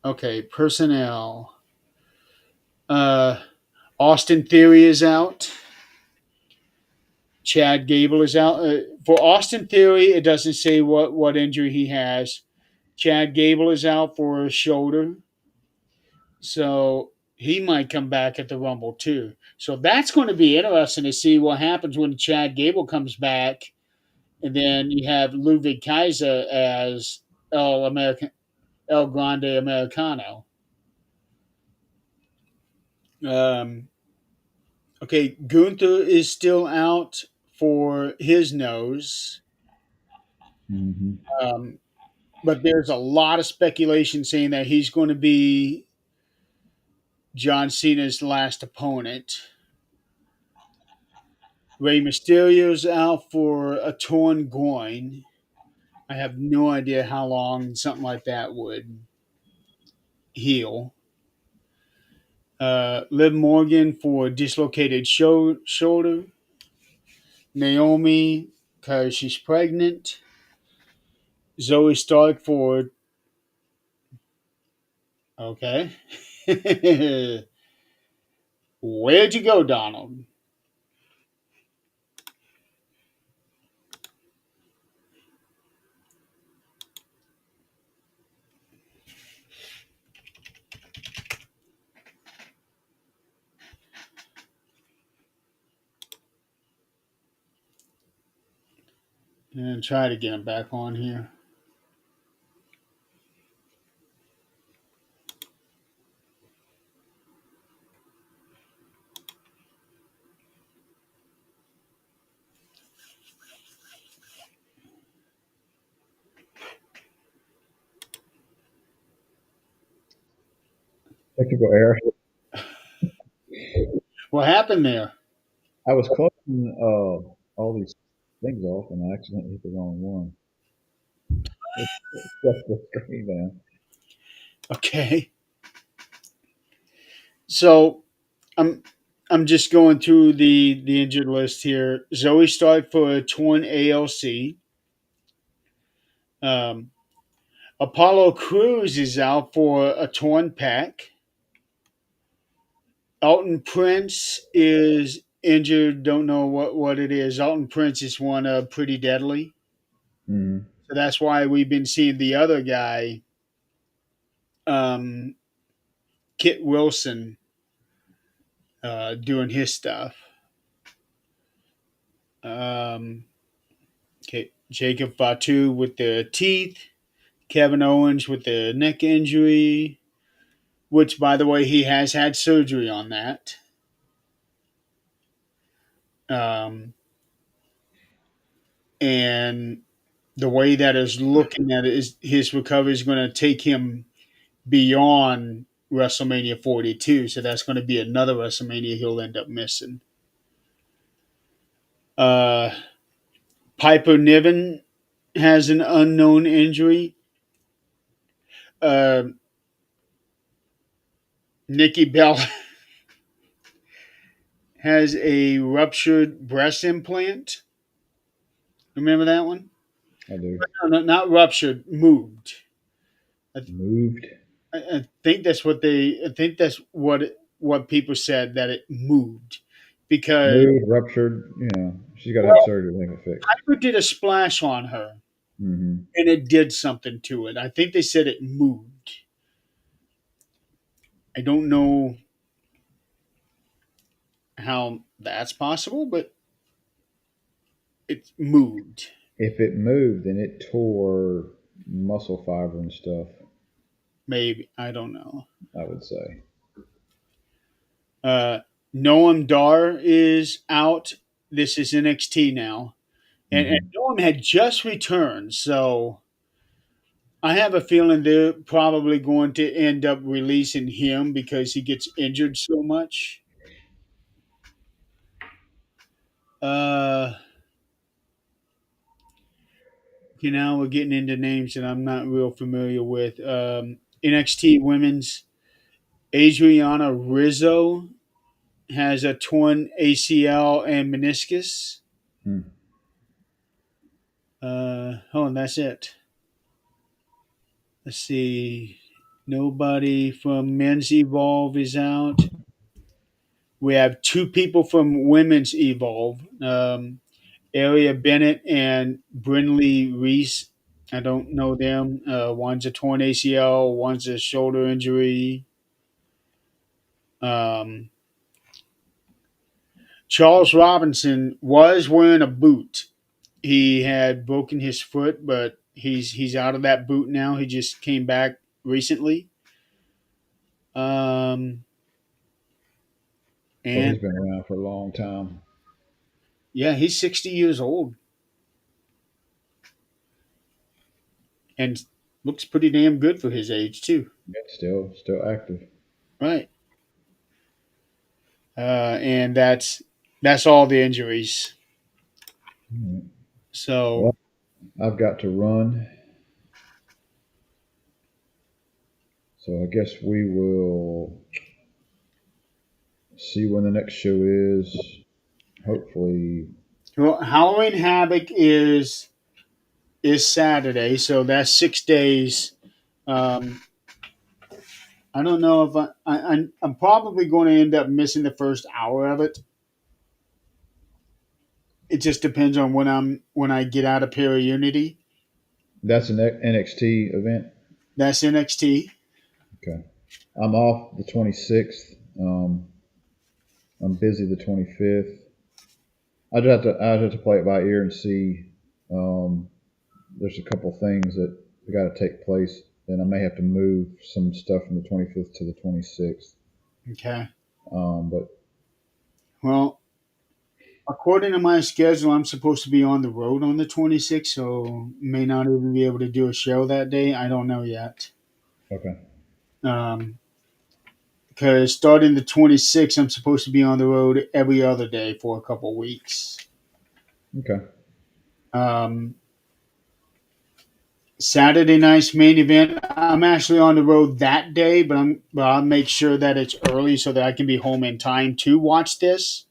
Okay, personnel. Uh, Austin Theory is out. Chad Gable is out. For Austin Theory, it doesn't say what injury he has. Chad Gable is out for a shoulder, so he might come back at the Rumble too. So that's going to be interesting to see what happens when Chad Gable comes back, and then you have Ludwig Kaiser as El Grande Americano. Um, okay, Gunther is still out for his nose. Hmm. Um, but there's a lot of speculation saying that he's going to be John Cena's last opponent. Rey Mysterio's out for a torn groin. I have no idea how long something like that would heal. Liv Morgan for dislocated shoulder. Naomi because she's pregnant. Zoe Stark for okay. Where'd you go, Donald? And try to get him back on here. Technical error. What happened there? I was closing all these things off and I accidentally hit the wrong one. Shut the screen down. Okay. So I'm I'm just going through the injured list here. Zoe Stark for a torn ALC. Um, Apollo Cruz is out for a torn pec. Alton Prince is injured. Don't know what it is. Alton Prince is one pretty deadly. Mm. So that's why we've been seeing the other guy, um, Kit Wilson, doing his stuff. Um, okay, Jacob Fatu with the teeth. Kevin Owens with the neck injury, which, by the way, he has had surgery on that. Um, and the way that is looking at it is his recovery is going to take him beyond WrestleMania 42. So that's going to be another WrestleMania he'll end up missing. Uh, Piper Niven has an unknown injury. Uh, Nikki Bella has a ruptured breast implant. Remember that one? I do. No, not ruptured, moved. I, Moved. I think that's what they. I think that's what people said, that it moved because Moved, ruptured. You know, she's got to have well, surgery to make it fixed. Piper did a splash on her Hmm. and it did something to it. I think they said it moved. I don't know how that's possible, but it moved. If it moved, then it tore muscle fiber and stuff. Maybe I don't know. I would say. Uh, Noam Dar is out. This is NXT now, and Hmm. Noam had just returned, so I have a feeling they're probably going to end up releasing him because he gets injured so much. Uh, now we're getting into names that I'm not real familiar with. NXT Women's Adriana Rizzo has a torn ACL and meniscus. Hmm. Oh, and that's it. Let's see. Nobody from Men's Evolve is out. We have two people from Women's Evolve. Aria Bennett and Brinley Reese. I don't know them. One's a torn ACL, one's a shoulder injury. Um, Charles Robinson was wearing a boot. He had broken his foot, but he's out of that boot now. He just came back recently. Um, Well, and he's been around for a long time. yeah, he's 60 years old and looks pretty damn good for his age too. Yet still active. Right. And that's all the injuries. All right. So Well, I've got to run, so I guess we will see when the next show is. Hopefully, well, Halloween Havoc is Saturday, so that's 6 days. Um, I don't know if I'm probably going to end up missing the first hour of it. It just depends on when I get out of Para Unity. that's an NXT event. That's NXT. Okay. I'm off the 26th. I'm busy the 25th. I'd have to play it by ear and see. Um, there's a couple things that got to take place. Then I may have to move some stuff from the 25th to the 26th. Okay. But Well, according to my schedule, I'm supposed to be on the road on the 26th, so may not even be able to do a show that day. I don't know yet. okay, Um, because starting the 26th, I'm supposed to be on the road every other day for a couple weeks. okay, Um, Saturday night's main event, I'm actually on the road that day, but I'll make sure that it's early so that I can be home in time to watch this.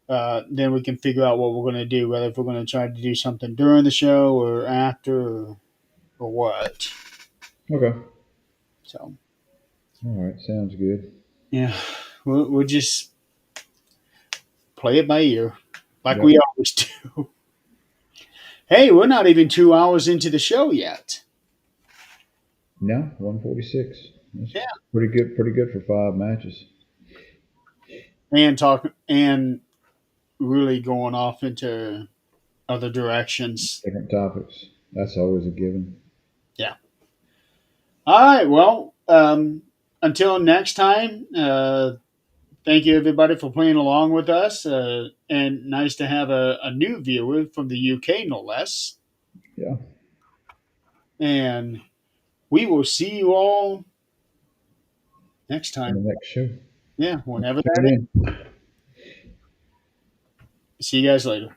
Then we can figure out what we're going to do, whether if we're going to try to do something during the show or after or what. okay. So All right, sounds good. yeah, we'll just play it by ear like Yep. we always do. Hey, we're not even 2 hours into the show yet. No, 146. That's Yeah, pretty good. Pretty good for 5 matches. and talk and really going off into other directions. Different topics. That's always a given. Yeah. All right. Well, until next time, thank you everybody for playing along with us. And nice to have a new viewer from the UK, no less. Yeah. And we will see you all next On time. the next show. Yeah, whenever Tune that is. in. See you guys later.